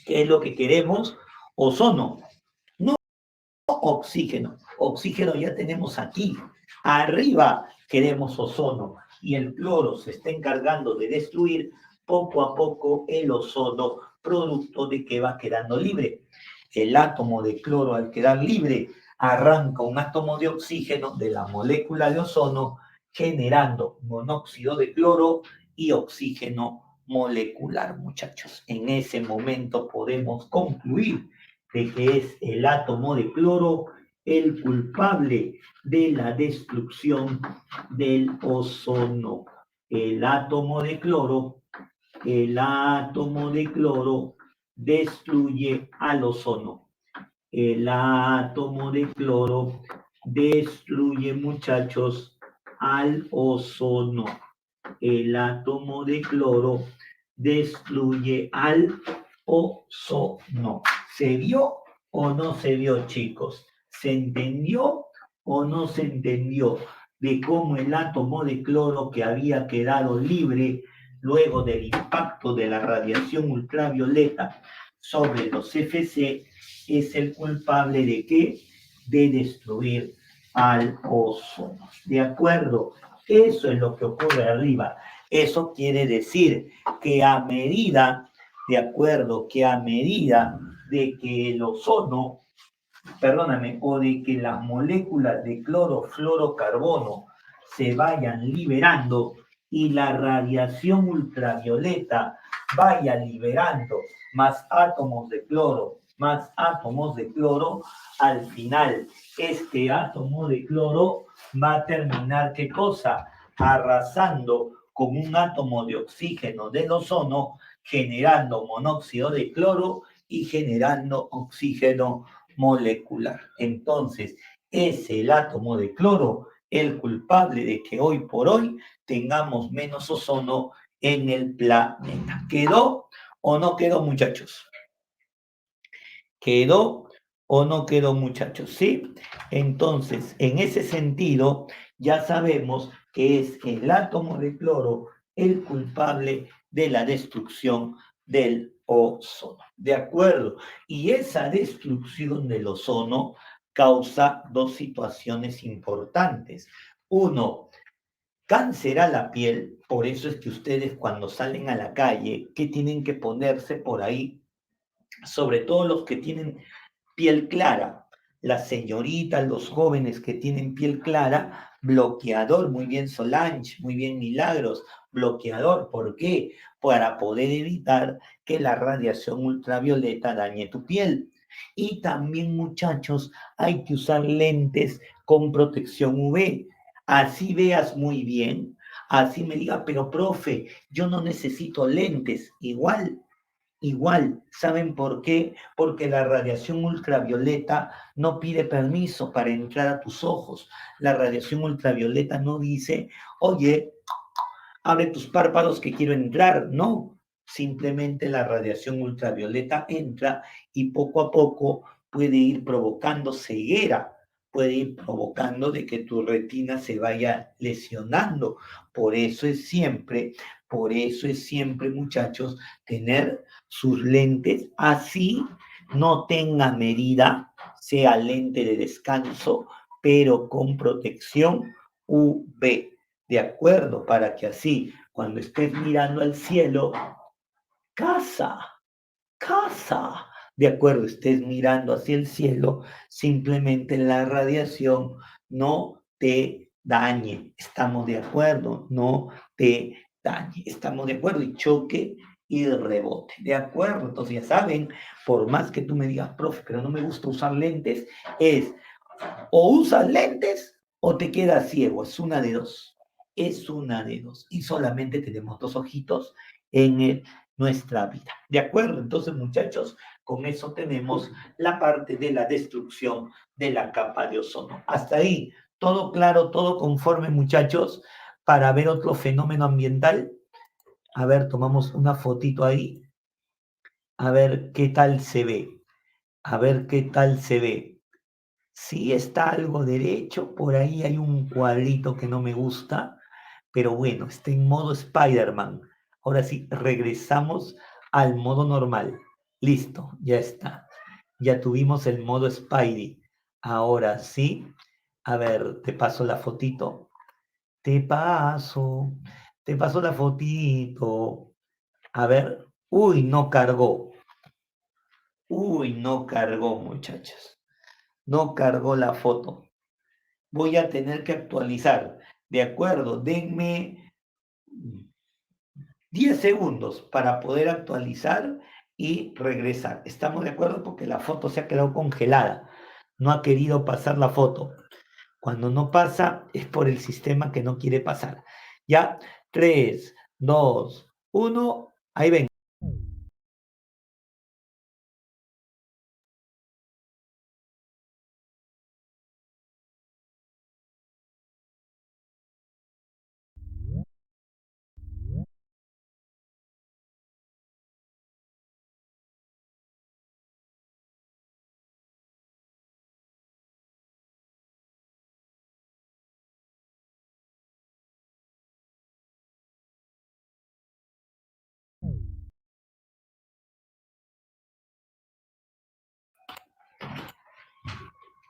¿Qué es lo que queremos? Ozono. No oxígeno. Oxígeno ya tenemos aquí. Arriba queremos ozono. Y el cloro se está encargando de destruir poco a poco el ozono, producto de que va quedando libre. El átomo de cloro, al quedar libre, arranca un átomo de oxígeno de la molécula de ozono, generando monóxido de cloro y oxígeno molecular, muchachos. En ese momento podemos concluir de que es el átomo de cloro el culpable de la destrucción del ozono. El átomo de cloro, el átomo de cloro destruye al ozono. El átomo de cloro destruye, muchachos, al ozono. El átomo de cloro destruye al ozono. ¿Se vio o no se vio, chicos? ¿Se entendió o no se entendió de cómo el átomo de cloro que había quedado libre luego del impacto de la radiación ultravioleta sobre los CFC es el culpable de qué? De destruir al ozono? ¿De acuerdo? Eso es lo que ocurre arriba. Eso quiere decir que a medida, de acuerdo, que a medida de que el ozono, perdóname, o de que las moléculas de clorofluorocarbono se vayan liberando y la radiación ultravioleta vaya liberando más átomos de cloro, al final este átomo de cloro va a terminar, ¿qué cosa? arrasando con un átomo de oxígeno del ozono, generando monóxido de cloro y generando oxígeno molecular. Entonces, es el átomo de cloro el culpable de que hoy por hoy tengamos menos ozono en el planeta. ¿Quedó o no quedó, muchachos? ¿Quedó o no quedó, muchachos? ¿Sí? Entonces, en ese sentido, ya sabemos que es el átomo de cloro el culpable de la destrucción del ozono. ¿De acuerdo? Y esa destrucción del ozono causa dos situaciones importantes. Uno, cáncer a la piel, por eso es que ustedes cuando salen a la calle, ¿qué tienen que ponerse por ahí? Sobre todo los que tienen piel clara, las señoritas, los jóvenes que tienen piel clara, bloqueador, muy bien Solange, muy bien Milagros, bloqueador, ¿por qué? Para poder evitar que la radiación ultravioleta dañe tu piel. Y también, muchachos, hay que usar lentes con protección UV. Así veas muy bien, así me diga, pero profe, yo no necesito lentes, igual, ¿saben por qué? Porque la radiación ultravioleta no pide permiso para entrar a tus ojos. La radiación ultravioleta no dice, oye, abre tus párpados que quiero entrar. No, simplemente la radiación ultravioleta entra y poco a poco puede ir provocando ceguera, puede ir provocando de que tu retina se vaya lesionando. Por eso es siempre, por eso es siempre, muchachos, tener sus lentes así no tenga medida, sea lente de descanso, pero con protección UV. ¿De acuerdo? Para que así, cuando estés mirando al cielo, casa, casa, ¿de acuerdo? Estés mirando hacia el cielo, simplemente la radiación no te dañe. ¿Estamos de acuerdo? No te dañe. ¿Estamos de acuerdo? Y choque y rebote. ¿De acuerdo? Entonces ya saben, por más que tú me digas, profe, pero no me gusta usar lentes, es o usas lentes o te quedas ciego, es una de dos. Es una de dos. Y solamente tenemos dos ojitos en nuestra vida. ¿De acuerdo? Entonces, muchachos, con eso tenemos la parte de la destrucción de la capa de ozono. Hasta ahí, todo claro, todo conforme, muchachos, para ver otro fenómeno ambiental. A ver, tomamos una fotito ahí. A ver qué tal se ve. A ver qué tal se ve. Sí está algo derecho, por ahí hay un cuadrito que no me gusta, pero bueno, está en modo Spider-Man. Ahora sí, regresamos al modo normal. Listo, ya está. Ya tuvimos el modo Spidey. Ahora sí, a ver, te paso la fotito. Te paso, te paso la fotito. A ver, uy, no cargó. Uy, no cargó, muchachos. No cargó la foto. Voy a tener que actualizar. De acuerdo, denme 10 segundos para poder actualizar y regresar. ¿Estamos de acuerdo? Porque la foto se ha quedado congelada. No ha querido pasar la foto. Cuando no pasa es por el sistema que no quiere pasar. Ya, 3, 2, 1, ahí ven.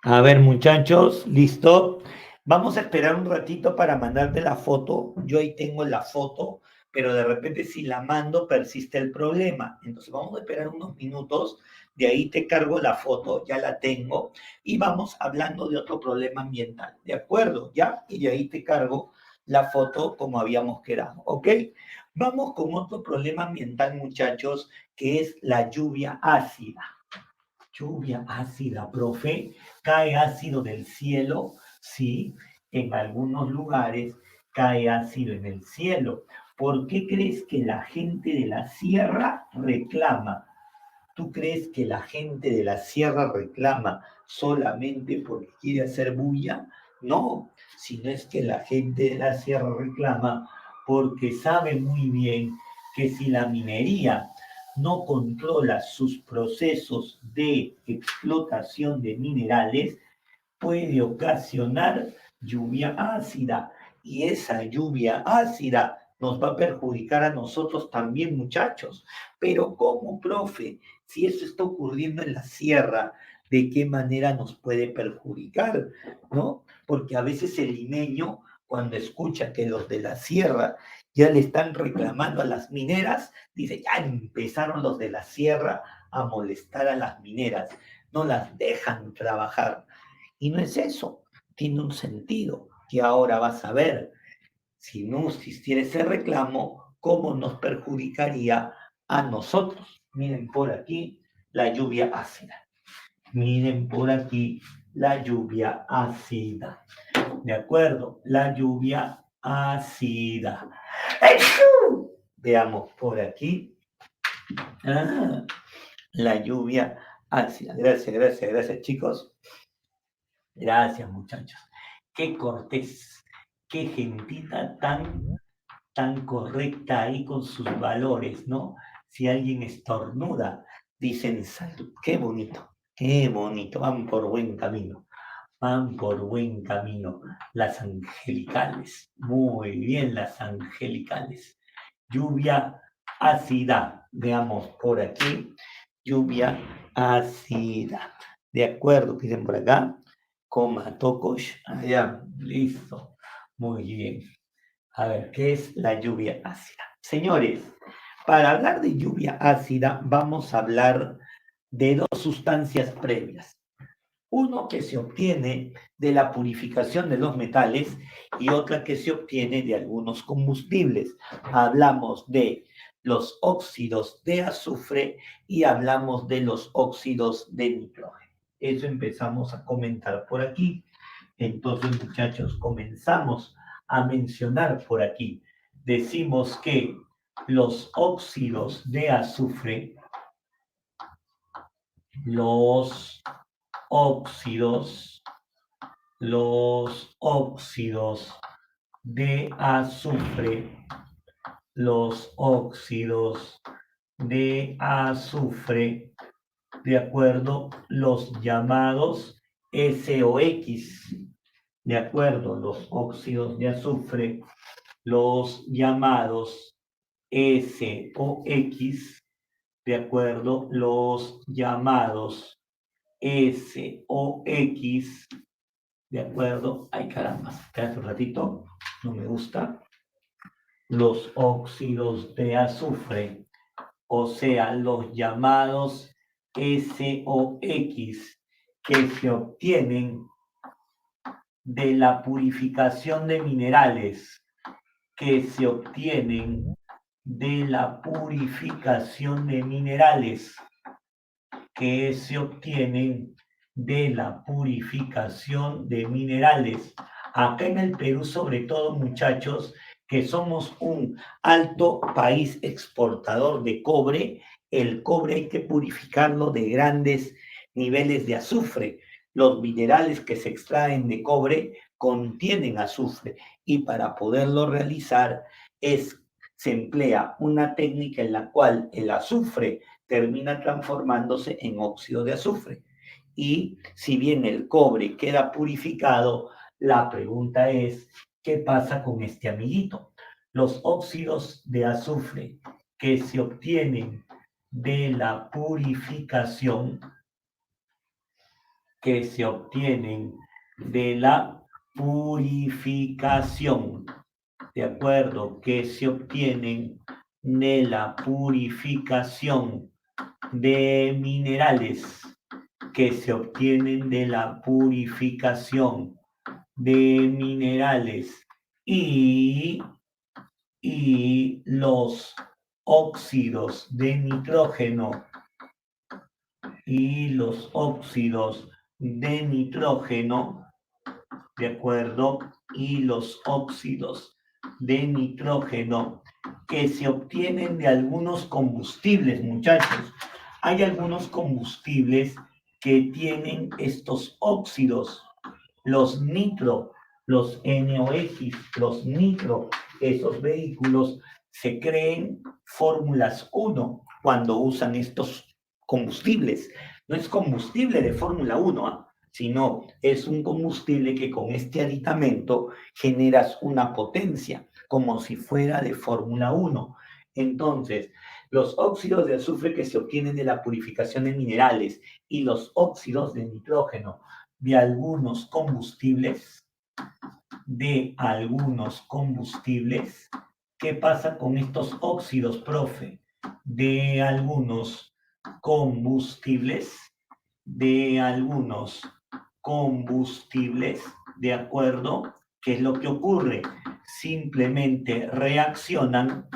A ver, muchachos, listo. Vamos a esperar un ratito para mandarte la foto. Yo ahí tengo la foto, pero de repente si la mando persiste el problema. Entonces vamos a esperar unos minutos. De ahí te cargo la foto, ya la tengo. Y vamos hablando de otro problema ambiental. ¿De acuerdo? ¿Ya? Y de ahí te cargo la foto como habíamos quedado. ¿Ok? Vamos con otro problema ambiental, muchachos, que es la lluvia ácida. Lluvia ácida, profe, cae ácido del cielo, sí, en algunos lugares cae ácido en el cielo. ¿Por qué crees que la gente de la sierra reclama? ¿Tú crees que la gente de la sierra reclama solamente porque quiere hacer bulla? No, sino es que la gente de la sierra reclama porque sabe muy bien que si la minería no controla sus procesos de explotación de minerales, puede ocasionar lluvia ácida y esa lluvia ácida nos va a perjudicar a nosotros también, muchachos. Pero ¿cómo, profe? Si eso está ocurriendo en la sierra, ¿de qué manera nos puede perjudicar? ¿No? Porque a veces el limeño, cuando escucha que los de la sierra ya le están reclamando a las mineras, dice, ya empezaron los de la sierra a molestar a las mineras, no las dejan trabajar. Y no es eso, tiene un sentido que ahora vas a ver. Si no existiera ese reclamo, ¿cómo nos perjudicaría a nosotros? Miren por aquí la lluvia ácida. Miren por aquí la lluvia ácida. ¿De acuerdo? La lluvia ácida. Veamos por aquí. Ah, la lluvia ácida. Gracias, gracias, gracias, chicos. Gracias, muchachos. Qué cortés, qué gentita tan correcta ahí con sus valores, ¿no? Si alguien estornuda, dicen salud. Qué bonito, qué bonito. Van por buen camino, van por buen camino. Las angelicales, muy bien las angelicales. Lluvia ácida, veamos por aquí. Lluvia ácida. De acuerdo, dicen por acá. Coma, tocos. Allá, listo. Muy bien. A ver, ¿qué es la lluvia ácida? Señores, para hablar de lluvia ácida, vamos a hablar de dos sustancias previas. Uno que se obtiene de la purificación de los metales y otra que se obtiene de algunos combustibles. Hablamos de los óxidos de azufre y hablamos de los óxidos de nitrógeno. Eso empezamos a comentar por aquí. Entonces, muchachos, comenzamos a mencionar por aquí. Decimos que los óxidos de azufre, los óxidos, los óxidos de azufre, los óxidos de azufre, de acuerdo, los llamados SOX, de acuerdo, los óxidos de azufre, los llamados SOX, de acuerdo, los llamados SOX, de acuerdo, ay caramba, espérate un ratito, no me gusta, los óxidos de azufre, o sea, los llamados SOX, que se obtienen de la purificación de minerales, que se obtienen de la purificación de minerales, que se obtienen de la purificación de minerales. Acá en el Perú, sobre todo, muchachos, que somos un alto país exportador de cobre, el cobre hay que purificarlo de grandes niveles de azufre. Los minerales que se extraen de cobre contienen azufre y para poderlo realizar se emplea una técnica en la cual el azufre termina transformándose en óxido de azufre. Y si bien el cobre queda purificado, la pregunta es, ¿qué pasa con este amiguito? Los óxidos de azufre que se obtienen de la purificación, que se obtienen de la purificación, ¿de acuerdo? Que se obtienen de la purificación de minerales, que se obtienen de la purificación de minerales y los óxidos de nitrógeno y los óxidos de nitrógeno, ¿de acuerdo? Y los óxidos de nitrógeno que se obtienen de algunos combustibles, muchachos. Hay algunos combustibles que tienen estos óxidos, los nitro, los NOx, los nitro, esos vehículos se creen Fórmulas 1 cuando usan estos combustibles. No es combustible de Fórmula 1, sino es un combustible que con este aditamento generas una potencia, como si fuera de Fórmula 1. Entonces, los óxidos de azufre que se obtienen de la purificación de minerales y los óxidos de nitrógeno de algunos combustibles, ¿qué pasa con estos óxidos, profe? De algunos combustibles, ¿de acuerdo? ¿Qué es lo que ocurre? Simplemente reaccionan,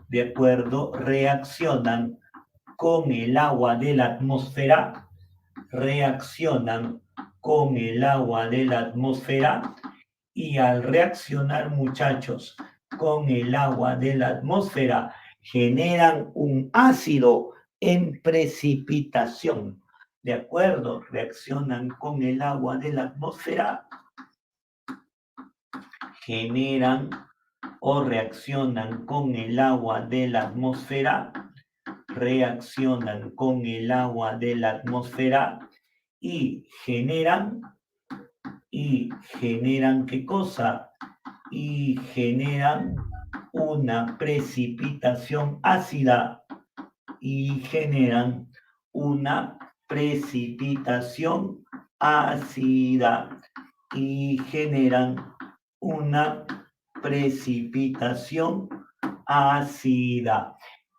¿de acuerdo? Reaccionan con el agua de la atmósfera, y al reaccionar, muchachos, con el agua de la atmósfera, generan un ácido en precipitación. ¿De acuerdo? Reaccionan con el agua de la atmósfera, generan o reaccionan con el agua de la atmósfera, y generan ¿qué cosa? Y generan una precipitación ácida,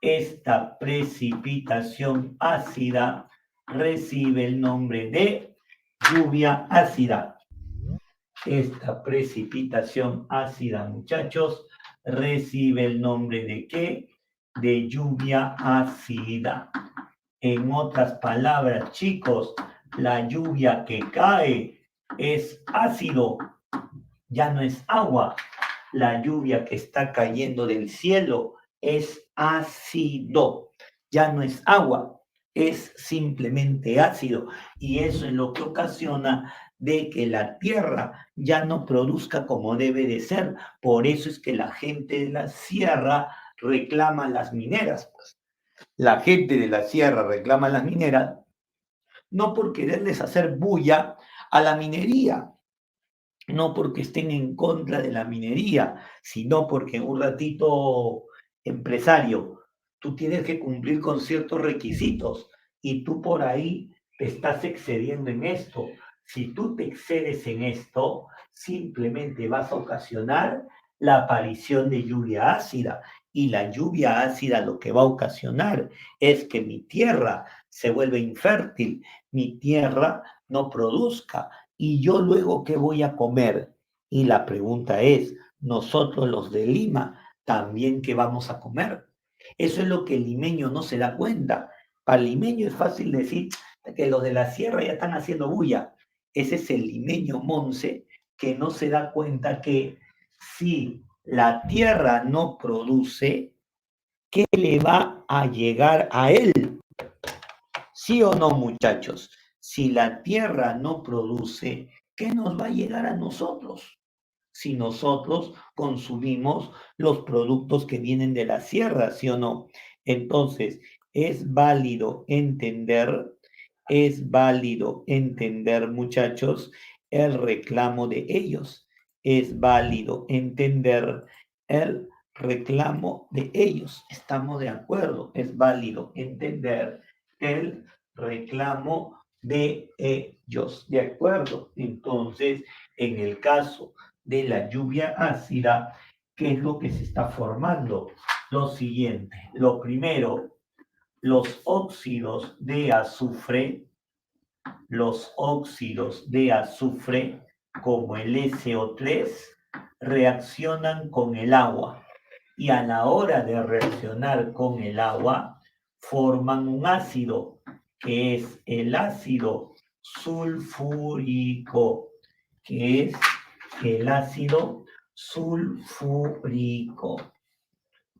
Esta precipitación ácida recibe el nombre de lluvia ácida. Esta precipitación ácida, muchachos, recibe el nombre ¿de qué? De lluvia ácida. En otras palabras, chicos, la lluvia que cae es ácido, ya no es agua. La lluvia que está cayendo del cielo es ácido, ya no es agua, es simplemente ácido. Y eso es lo que ocasiona de que la tierra ya no produzca como debe de ser. Por eso es que la gente de la sierra reclama las mineras, pues. La gente de la sierra reclama las mineras no por quererles hacer bulla a la minería, no porque estén en contra de la minería, sino porque un ratito, empresario, tú tienes que cumplir con ciertos requisitos y tú por ahí te estás excediendo en esto. Si tú te excedes en esto, simplemente vas a ocasionar la aparición de lluvia ácida. Y la lluvia ácida lo que va a ocasionar es que mi tierra se vuelve infértil, mi tierra no produzca. ¿Y yo luego qué voy a comer? Y la pregunta es, nosotros los de Lima, ¿también qué vamos a comer? Eso es lo que el limeño no se da cuenta. Para el limeño es fácil decir que los de la sierra ya están haciendo bulla. Ese es el limeño Monse que no se da cuenta que si la tierra no produce, ¿qué le va a llegar a él? ¿Sí o no, muchachos? Si la tierra no produce, ¿qué nos va a llegar a nosotros? Si nosotros consumimos los productos que vienen de la sierra, ¿sí o no? Entonces, es válido entender, muchachos, el reclamo de ellos. Es válido entender el reclamo de ellos. Estamos de acuerdo. Es válido entender el reclamo de ellos. ¿De acuerdo? Entonces, en el caso de la lluvia ácida, ¿qué es lo que se está formando? Lo siguiente. Lo primero, los óxidos de azufre, como el SO3, reaccionan con el agua. Y a la hora de reaccionar con el agua, forman un ácido, que es el ácido sulfúrico, que es el ácido sulfúrico.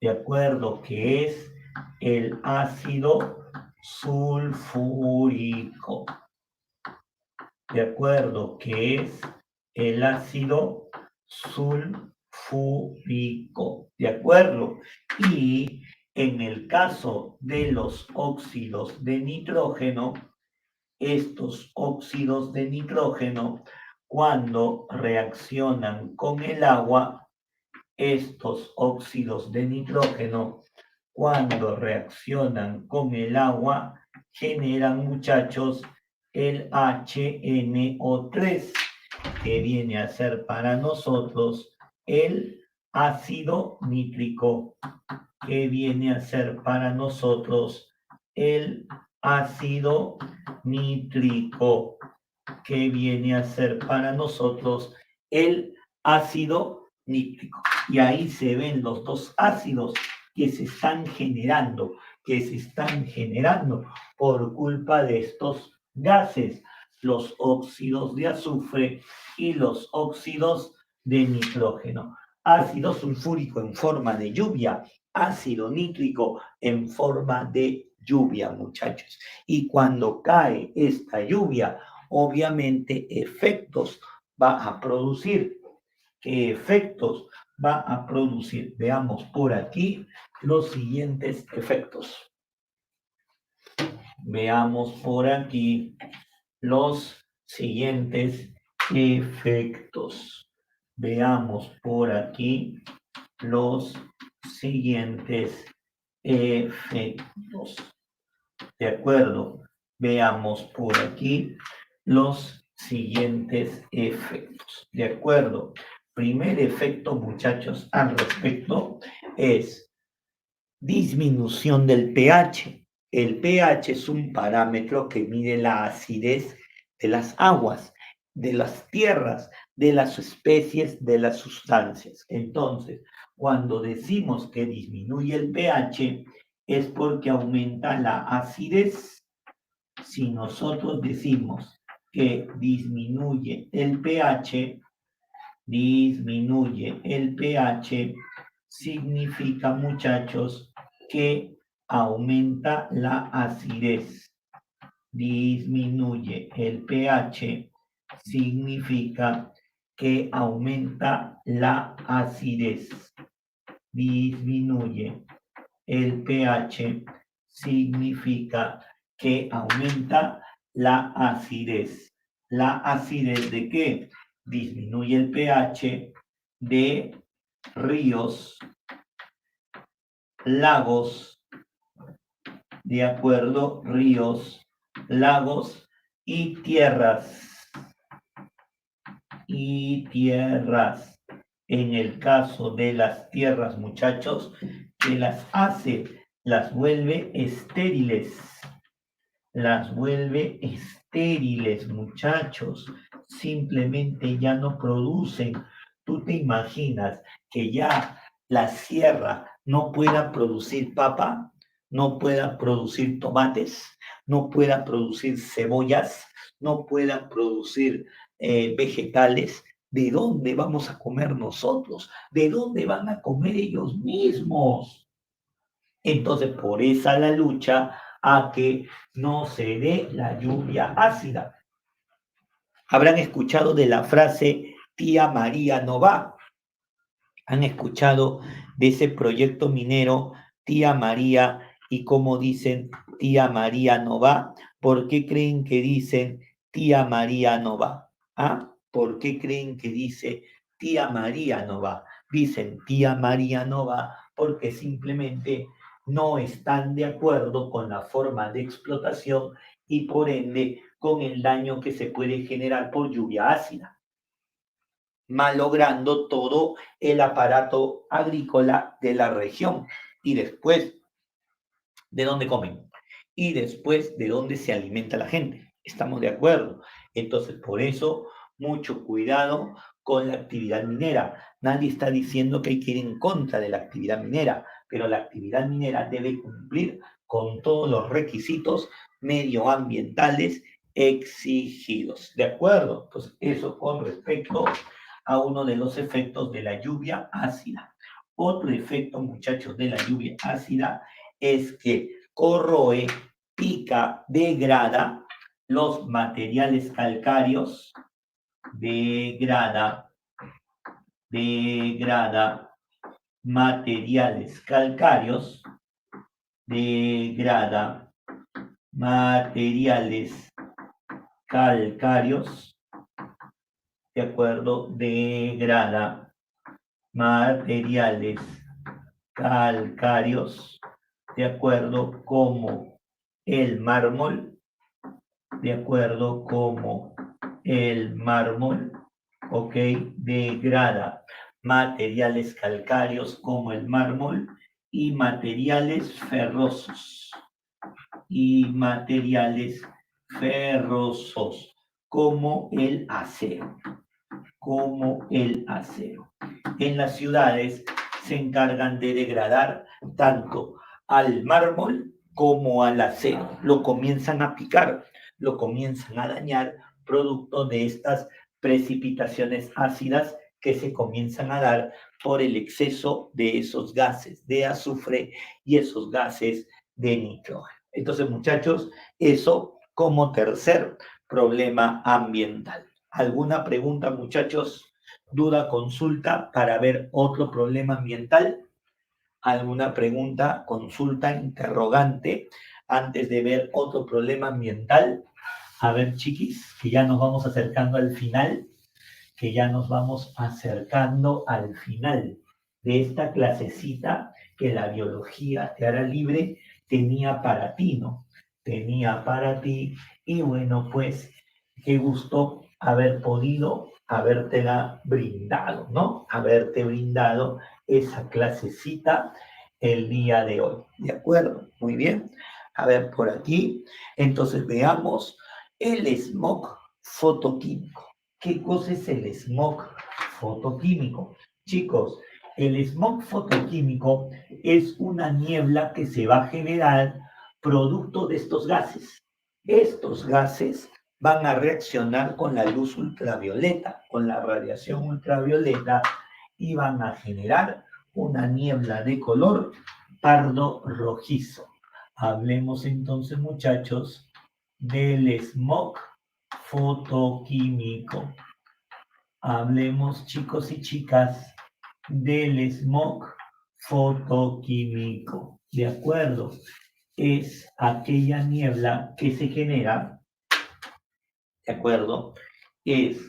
¿De acuerdo? ¿Qué es el ácido sulfúrico? ¿De acuerdo? ¿Qué es el ácido sulfúrico? ¿De acuerdo? Y en el caso de los óxidos de nitrógeno, estos óxidos de nitrógeno, cuando reaccionan con el agua, estos óxidos de nitrógeno, cuando reaccionan con el agua, generan, muchachos, el HNO3, que viene a ser para nosotros el ácido nítrico, que viene a ser para nosotros el ácido nítrico, que viene a ser para nosotros el ácido nítrico. Y ahí se ven los dos ácidos que se están generando, por culpa de estos gases, los óxidos de azufre y los óxidos de nitrógeno. Ácido sulfúrico en forma de lluvia, ácido nítrico en forma de lluvia, muchachos. Y cuando cae esta lluvia, obviamente efectos va a producir. ¿Qué efectos va a producir? Veamos por aquí los siguientes efectos. Veamos por aquí los siguientes efectos. Veamos por aquí los siguientes efectos. ¿De acuerdo? Veamos por aquí los siguientes efectos. ¿De acuerdo? Primer efecto, muchachos, al respecto es disminución del pH. El pH es un parámetro que mide la acidez de las aguas, de las tierras, de las especies, de las sustancias. Entonces, cuando decimos que disminuye el pH, es porque aumenta la acidez. Si nosotros decimos que disminuye el pH, significa, muchachos, que aumenta la acidez. Disminuye el pH, significa que aumenta la acidez. Disminuye el pH, significa que aumenta la acidez. ¿La acidez de qué? Disminuye el pH de ríos, lagos, de acuerdo, ríos, lagos y tierras. Y tierras. En el caso de las tierras, muchachos, que las hace, las vuelve estériles. Las vuelve estériles, muchachos. Simplemente ya no producen. ¿Tú te imaginas que ya la sierra no pueda producir papa, no pueda producir tomates, no pueda producir cebollas, no pueda producir vegetales? ¿De dónde vamos a comer nosotros? ¿De dónde van a comer ellos mismos? Entonces, por esa la lucha a que no se dé la lluvia ácida. Habrán escuchado de la frase tía María no va. Han escuchado de ese proyecto minero tía María y cómo dicen tía María no va. ¿Por qué creen que dicen tía María no va? ¿Ah? ¿Por qué creen que dice tía María no va? Dicen tía María no va porque simplemente no están de acuerdo con la forma de explotación y por ende con el daño que se puede generar por lluvia ácida, malogrando todo el aparato agrícola de la región. Y después, ¿de dónde comen? Y después, ¿de dónde se alimenta la gente? ¿Estamos de acuerdo? Entonces, por eso, mucho cuidado con la actividad minera. Nadie está diciendo que hay que ir en contra de la actividad minera, pero la actividad minera debe cumplir con todos los requisitos medioambientales exigidos. ¿De acuerdo? Pues eso con respecto a uno de los efectos de la lluvia ácida. Otro efecto, muchachos, de la lluvia ácida es que corroe, pica, degrada los materiales calcáreos, degrada materiales calcáreos, degrada materiales calcáreos, ¿de acuerdo? Degrada materiales calcáreos, ¿de acuerdo? Como el mármol, ¿de acuerdo? Como el mármol, ¿ok? Degrada materiales calcáreos como el mármol y materiales ferrosos. Y materiales ferrosos como el acero. Como el acero. En las ciudades se encargan de degradar tanto al mármol como al acero. Lo comienzan a picar, lo comienzan a dañar, producto de estas precipitaciones ácidas que se comienzan a dar por el exceso de esos gases de azufre y esos gases de nitrógeno. Entonces, muchachos, eso como tercer problema ambiental. ¿Alguna pregunta, muchachos? ¿Duda, consulta para ver otro problema ambiental? ¿Alguna pregunta, consulta, interrogante antes de ver otro problema ambiental? A ver, chiquis, que ya nos vamos acercando al final, que ya nos vamos acercando al final de esta clasecita que la biología te hará libre tenía para ti, ¿no? Tenía para ti, y bueno, pues qué gusto haber podido habértela brindado, ¿no? Haberte brindado esa clasecita el día de hoy. ¿De acuerdo? Muy bien. A ver, por aquí. Entonces veamos el smog fotoquímico. ¿Qué cosa es el smog fotoquímico? Chicos, el smog fotoquímico es una niebla que se va a generar producto de estos gases. Estos gases van a reaccionar con la luz ultravioleta, con la radiación ultravioleta, y van a generar una niebla de color pardo rojizo. Hablemos entonces, muchachos, del smog fotoquímico. Hablemos, chicos y chicas, del smog fotoquímico. ¿De acuerdo? Es aquella niebla que se genera, ¿de acuerdo? Es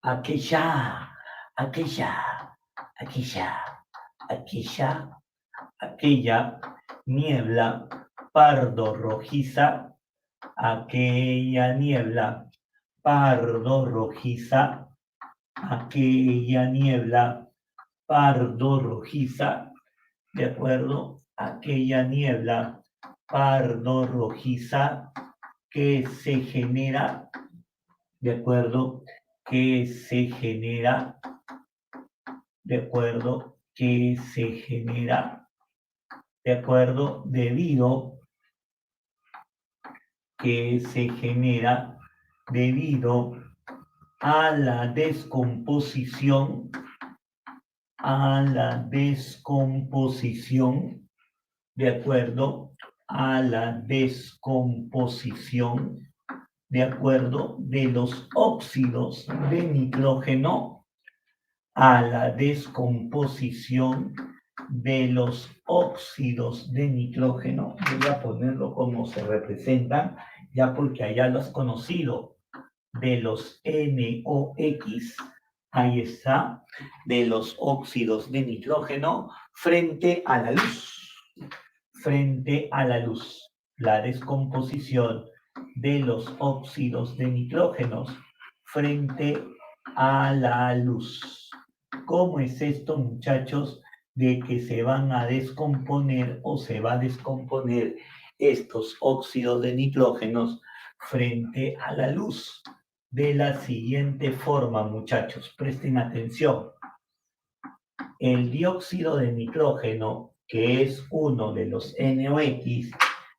aquella niebla pardo rojiza, aquella niebla pardo rojiza, aquella niebla pardo rojiza, ¿de acuerdo? Aquella niebla pardo rojiza que se genera, ¿de acuerdo? Que se genera, ¿de acuerdo? Que se genera, ¿de acuerdo? Debido a la descomposición, ¿de acuerdo? A la descomposición, ¿de acuerdo? De los óxidos de nitrógeno, a la descomposición de los óxidos de nitrógeno. Voy a ponerlo como se representan, ya porque allá lo has conocido, de los NOx, ahí está, de los óxidos de nitrógeno frente a la luz. Frente a la luz, la descomposición de los óxidos de nitrógeno frente a la luz. ¿Cómo es esto, muchachos, de que se van a descomponer o se va a descomponer estos óxidos de nitrógeno frente a la luz? De la siguiente forma, muchachos, presten atención. El dióxido de nitrógeno, que es uno de los NOx,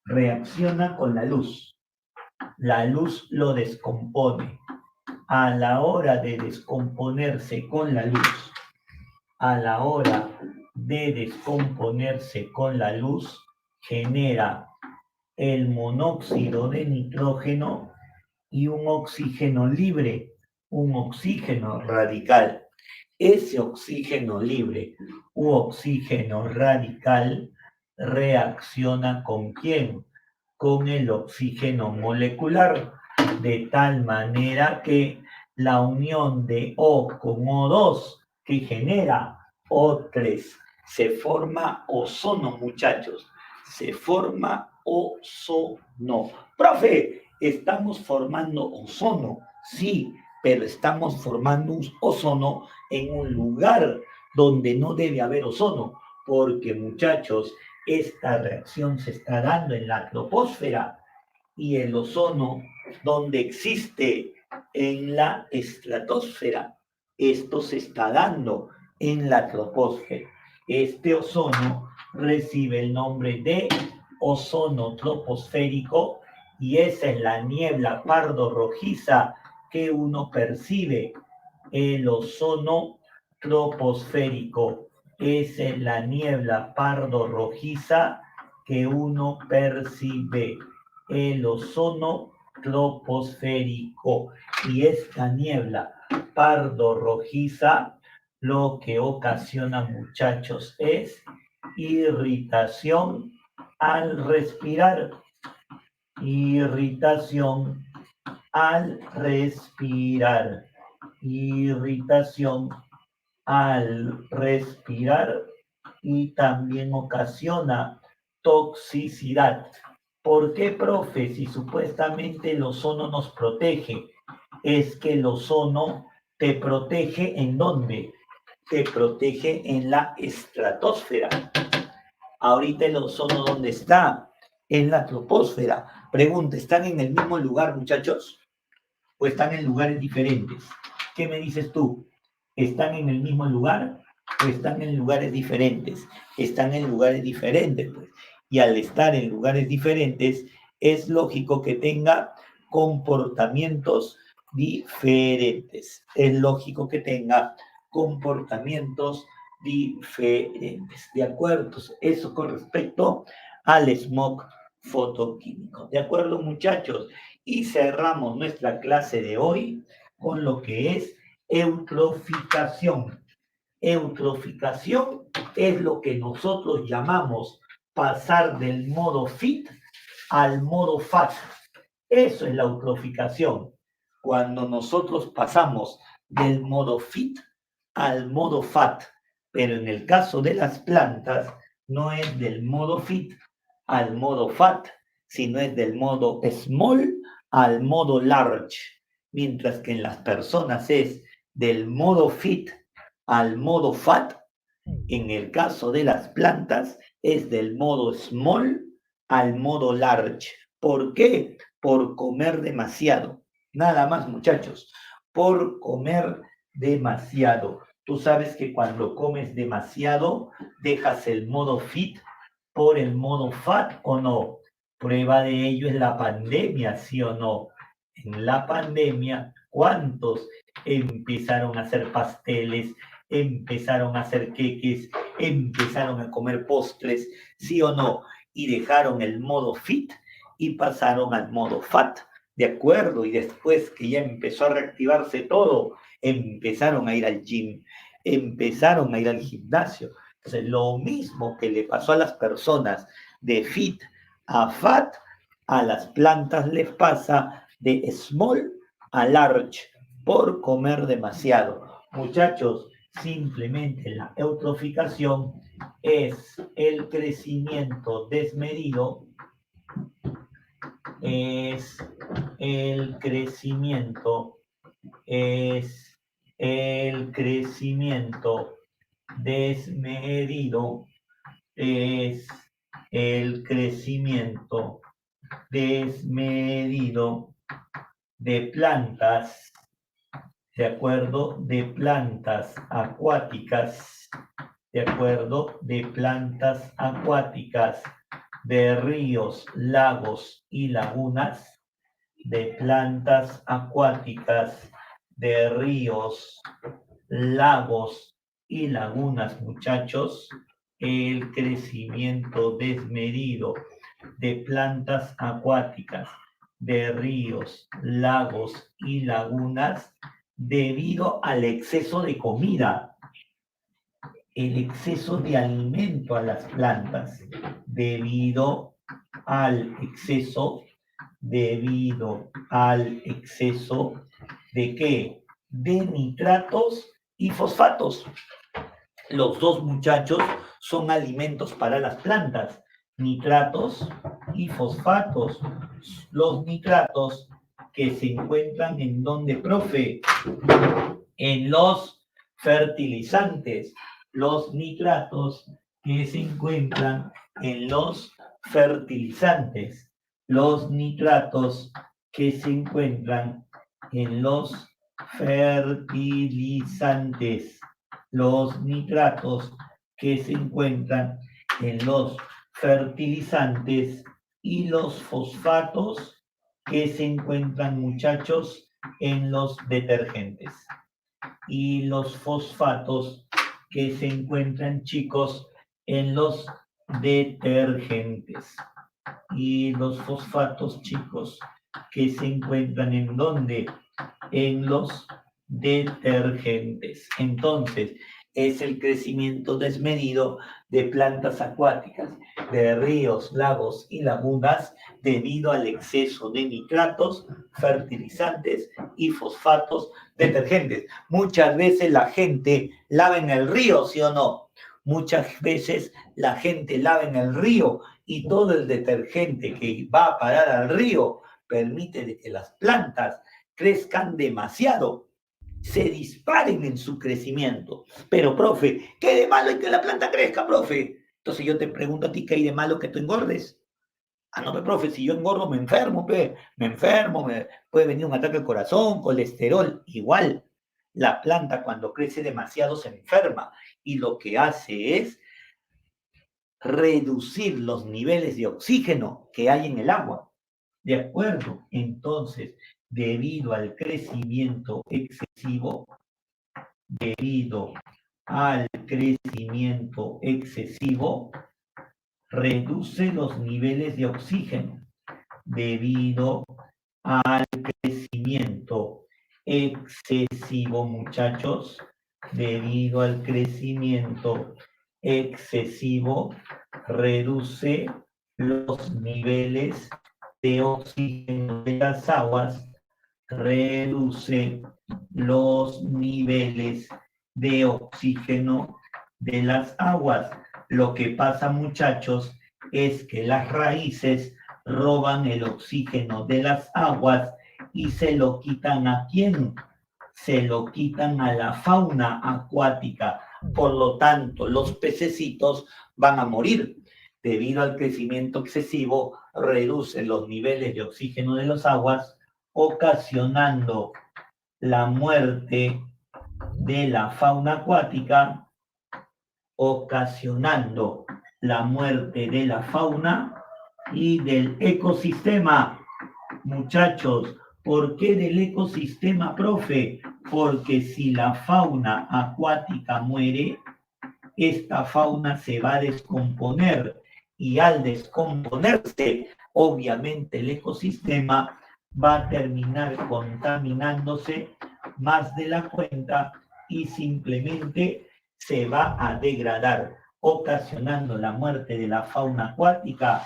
reacciona con la luz. La luz lo descompone. a la hora de descomponerse con la luz, a la hora de descomponerse con la luz, genera el monóxido de nitrógeno y un oxígeno libre, un oxígeno radical. Ese oxígeno libre u oxígeno radical reacciona ¿con quién? Con el oxígeno molecular, de tal manera que la unión de O con O2 que genera O3 se forma ozono, muchachos, se forma ozono. Profe, estamos formando ozono, sí, pero estamos formando un ozono en un lugar donde no debe haber ozono, porque muchachos, esta reacción se está dando en la troposfera y el ozono donde existe en la estratosfera. Esto se está dando en la troposfera. Este ozono recibe el nombre de ozono troposférico y esa es la niebla pardo rojiza que uno percibe. El ozono troposférico, esa es la niebla pardo rojiza que uno percibe. El ozono troposférico, y esta niebla pardo rojiza lo que ocasiona, muchachos, es irritación al respirar. Irritación al respirar. Irritación al respirar y también ocasiona toxicidad. ¿Por qué, profe? Si supuestamente el ozono nos protege, es que el ozono te protege ¿en dónde? Te protege en la estratosfera. Ahorita el ozono, ¿dónde está? En la troposfera. Pregunta, ¿están en el mismo lugar, muchachos? ¿O están en lugares diferentes? ¿Qué me dices tú? ¿Están en el mismo lugar o están en lugares diferentes? Están en lugares diferentes, pues. Y al estar en lugares diferentes, es lógico que tenga comportamientos diferentes. Es lógico que tenga comportamientos diferentes. ¿De acuerdo? Eso con respecto al smog fotoquímico. ¿De acuerdo, muchachos? Y cerramos nuestra clase de hoy con lo que es eutroficación. Eutroficación es lo que nosotros llamamos pasar del modo fit al modo fat. Eso es la eutroficación. Cuando nosotros pasamos del modo fit al modo fat. Pero en el caso de las plantas, no es del modo fit al modo fat, sino es del modo small al modo large. Mientras que en las personas es del modo fit al modo fat, en el caso de las plantas es del modo small al modo large. ¿Por qué? Por comer demasiado. Nada más, muchachos, por comer demasiado. Tú sabes que cuando comes demasiado, dejas el modo fit por el modo fat o no. Prueba de ello es la pandemia, ¿sí o no? En la pandemia, ¿cuántos empezaron a hacer pasteles, empezaron a hacer queques, empezaron a comer postres, sí o no? Y dejaron el modo fit y pasaron al modo fat, ¿de acuerdo? Y después que ya empezó a reactivarse todo, empezaron a ir al gym, empezaron a ir al gimnasio. Entonces, lo mismo que le pasó a las personas de fit a fat, a las plantas les pasa de small a large por comer demasiado. Muchachos, simplemente la eutroficación es el crecimiento desmedido, es el crecimiento desmedido, es el crecimiento desmedido de plantas, ¿de acuerdo? De plantas acuáticas, ¿de acuerdo? De plantas acuáticas, de ríos, lagos y lagunas, de plantas acuáticas, de ríos, lagos y lagunas, muchachos, el crecimiento desmedido de plantas acuáticas, de ríos, lagos y lagunas debido al exceso de comida, el exceso de alimento a las plantas, debido al exceso ¿de qué? De nitratos y fosfatos. Los dos, muchachos, son alimentos para las plantas, nitratos y fosfatos. Los nitratos que se encuentran en donde, profe, en los fertilizantes. Los nitratos que se encuentran en los fertilizantes. Los nitratos que se encuentran en los fertilizantes. Los nitratos que se encuentran en los fertilizantes y los fosfatos que se encuentran, muchachos, en los detergentes. Y los fosfatos que se encuentran, chicos, en los detergentes. Y los fosfatos, chicos, que se encuentran en ¿dónde? En los detergentes. Entonces, es el crecimiento desmedido de plantas acuáticas, de ríos, lagos y lagunas debido al exceso de nitratos, fertilizantes y fosfatos detergentes. Muchas veces la gente lava en el río, ¿sí o no? Muchas veces la gente lava en el río y todo el detergente que va a parar al río permite que las plantas crezcan demasiado, se disparen en su crecimiento. Pero, profe, ¿qué de malo hay que la planta crezca, profe? Entonces yo te pregunto a ti, ¿qué hay de malo que tú engordes? Ah, no, profe, si yo engordo me enfermo, puede venir un ataque al corazón, colesterol, igual. La planta cuando crece demasiado se enferma y lo que hace es reducir los niveles de oxígeno que hay en el agua. ¿De acuerdo? Entonces, debido al crecimiento excesivo, reduce los niveles de oxígeno. Debido al crecimiento excesivo, muchachos, debido al crecimiento excesivo, reduce los niveles de oxígeno de las aguas, reduce los niveles de oxígeno de las aguas. Lo que pasa, muchachos, es que las raíces roban el oxígeno de las aguas y se lo quitan ¿a quién? Se lo quitan a la fauna acuática. Por lo tanto, los pececitos van a morir. Debido al crecimiento excesivo, reducen los niveles de oxígeno de las aguas, ocasionando la muerte de la fauna acuática, ocasionando la muerte de la fauna y del ecosistema. Muchachos, ¿por qué del ecosistema, profe? Porque si la fauna acuática muere, esta fauna se va a descomponer y al descomponerse, obviamente el ecosistema va a terminar contaminándose más de la cuenta y simplemente se va a degradar, ocasionando la muerte de la fauna acuática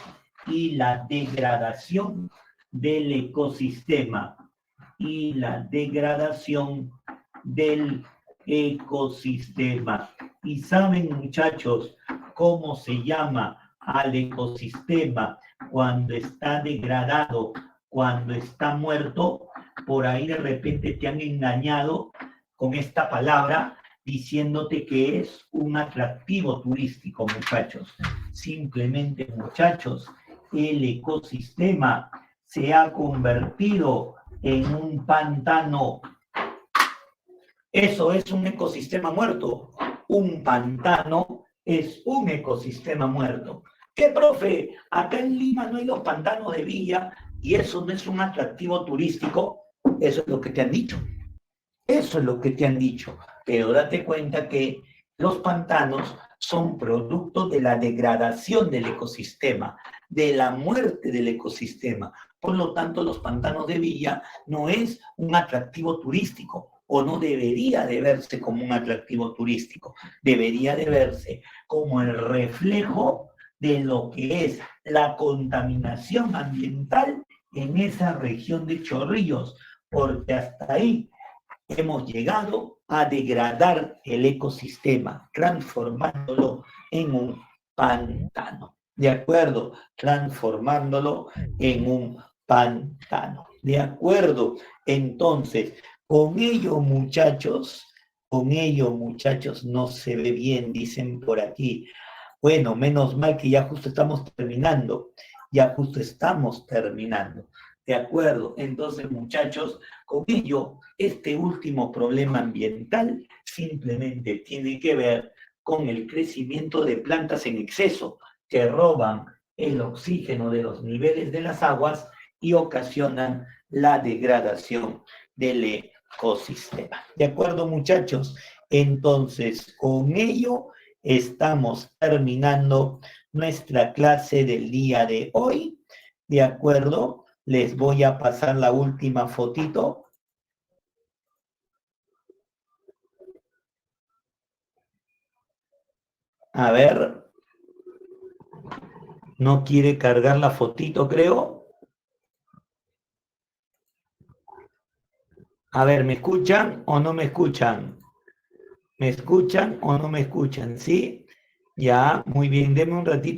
y la degradación del ecosistema. Y la degradación del ecosistema. ¿Y saben, muchachos, cómo se llama al ecosistema cuando está degradado, cuando está muerto? Por ahí de repente te han engañado con esta palabra diciéndote que es un atractivo turístico, muchachos. Simplemente, muchachos, el ecosistema se ha convertido en un pantano. Eso es un ecosistema muerto. Un pantano es un ecosistema muerto. ¿Qué, profe? Acá en Lima no hay los pantanos de Villa y eso no es un atractivo turístico. Eso es lo que te han dicho. Eso es lo que te han dicho. Pero date cuenta que los pantanos son producto de la degradación del ecosistema, de la muerte del ecosistema. Por lo tanto, los pantanos de Villa no es un atractivo turístico o no debería de verse como un atractivo turístico. Debería de verse como el reflejo de lo que es la contaminación ambiental en esa región de Chorrillos, porque hasta ahí hemos llegado a degradar el ecosistema, transformándolo en un pantano. ¿De acuerdo? Transformándolo en un pantano. ¿De acuerdo? Entonces, con ello, muchachos, no se ve bien, dicen por aquí. Bueno, menos mal que ya justo estamos terminando. Ya justo estamos terminando. ¿De acuerdo? Entonces, muchachos, con ello, este último problema ambiental simplemente tiene que ver con el crecimiento de plantas en exceso que roban el oxígeno de los niveles de las aguas y ocasionan la degradación del ecosistema. ¿De acuerdo, muchachos? Entonces, con ello estamos terminando nuestra clase del día de hoy. ¿De acuerdo? Les voy a pasar la última fotito. A ver. No quiere cargar la fotito, creo. A ver, ¿me escuchan o no me escuchan? ¿Me escuchan o no me escuchan? ¿Sí? Ya, muy bien, denme un ratito.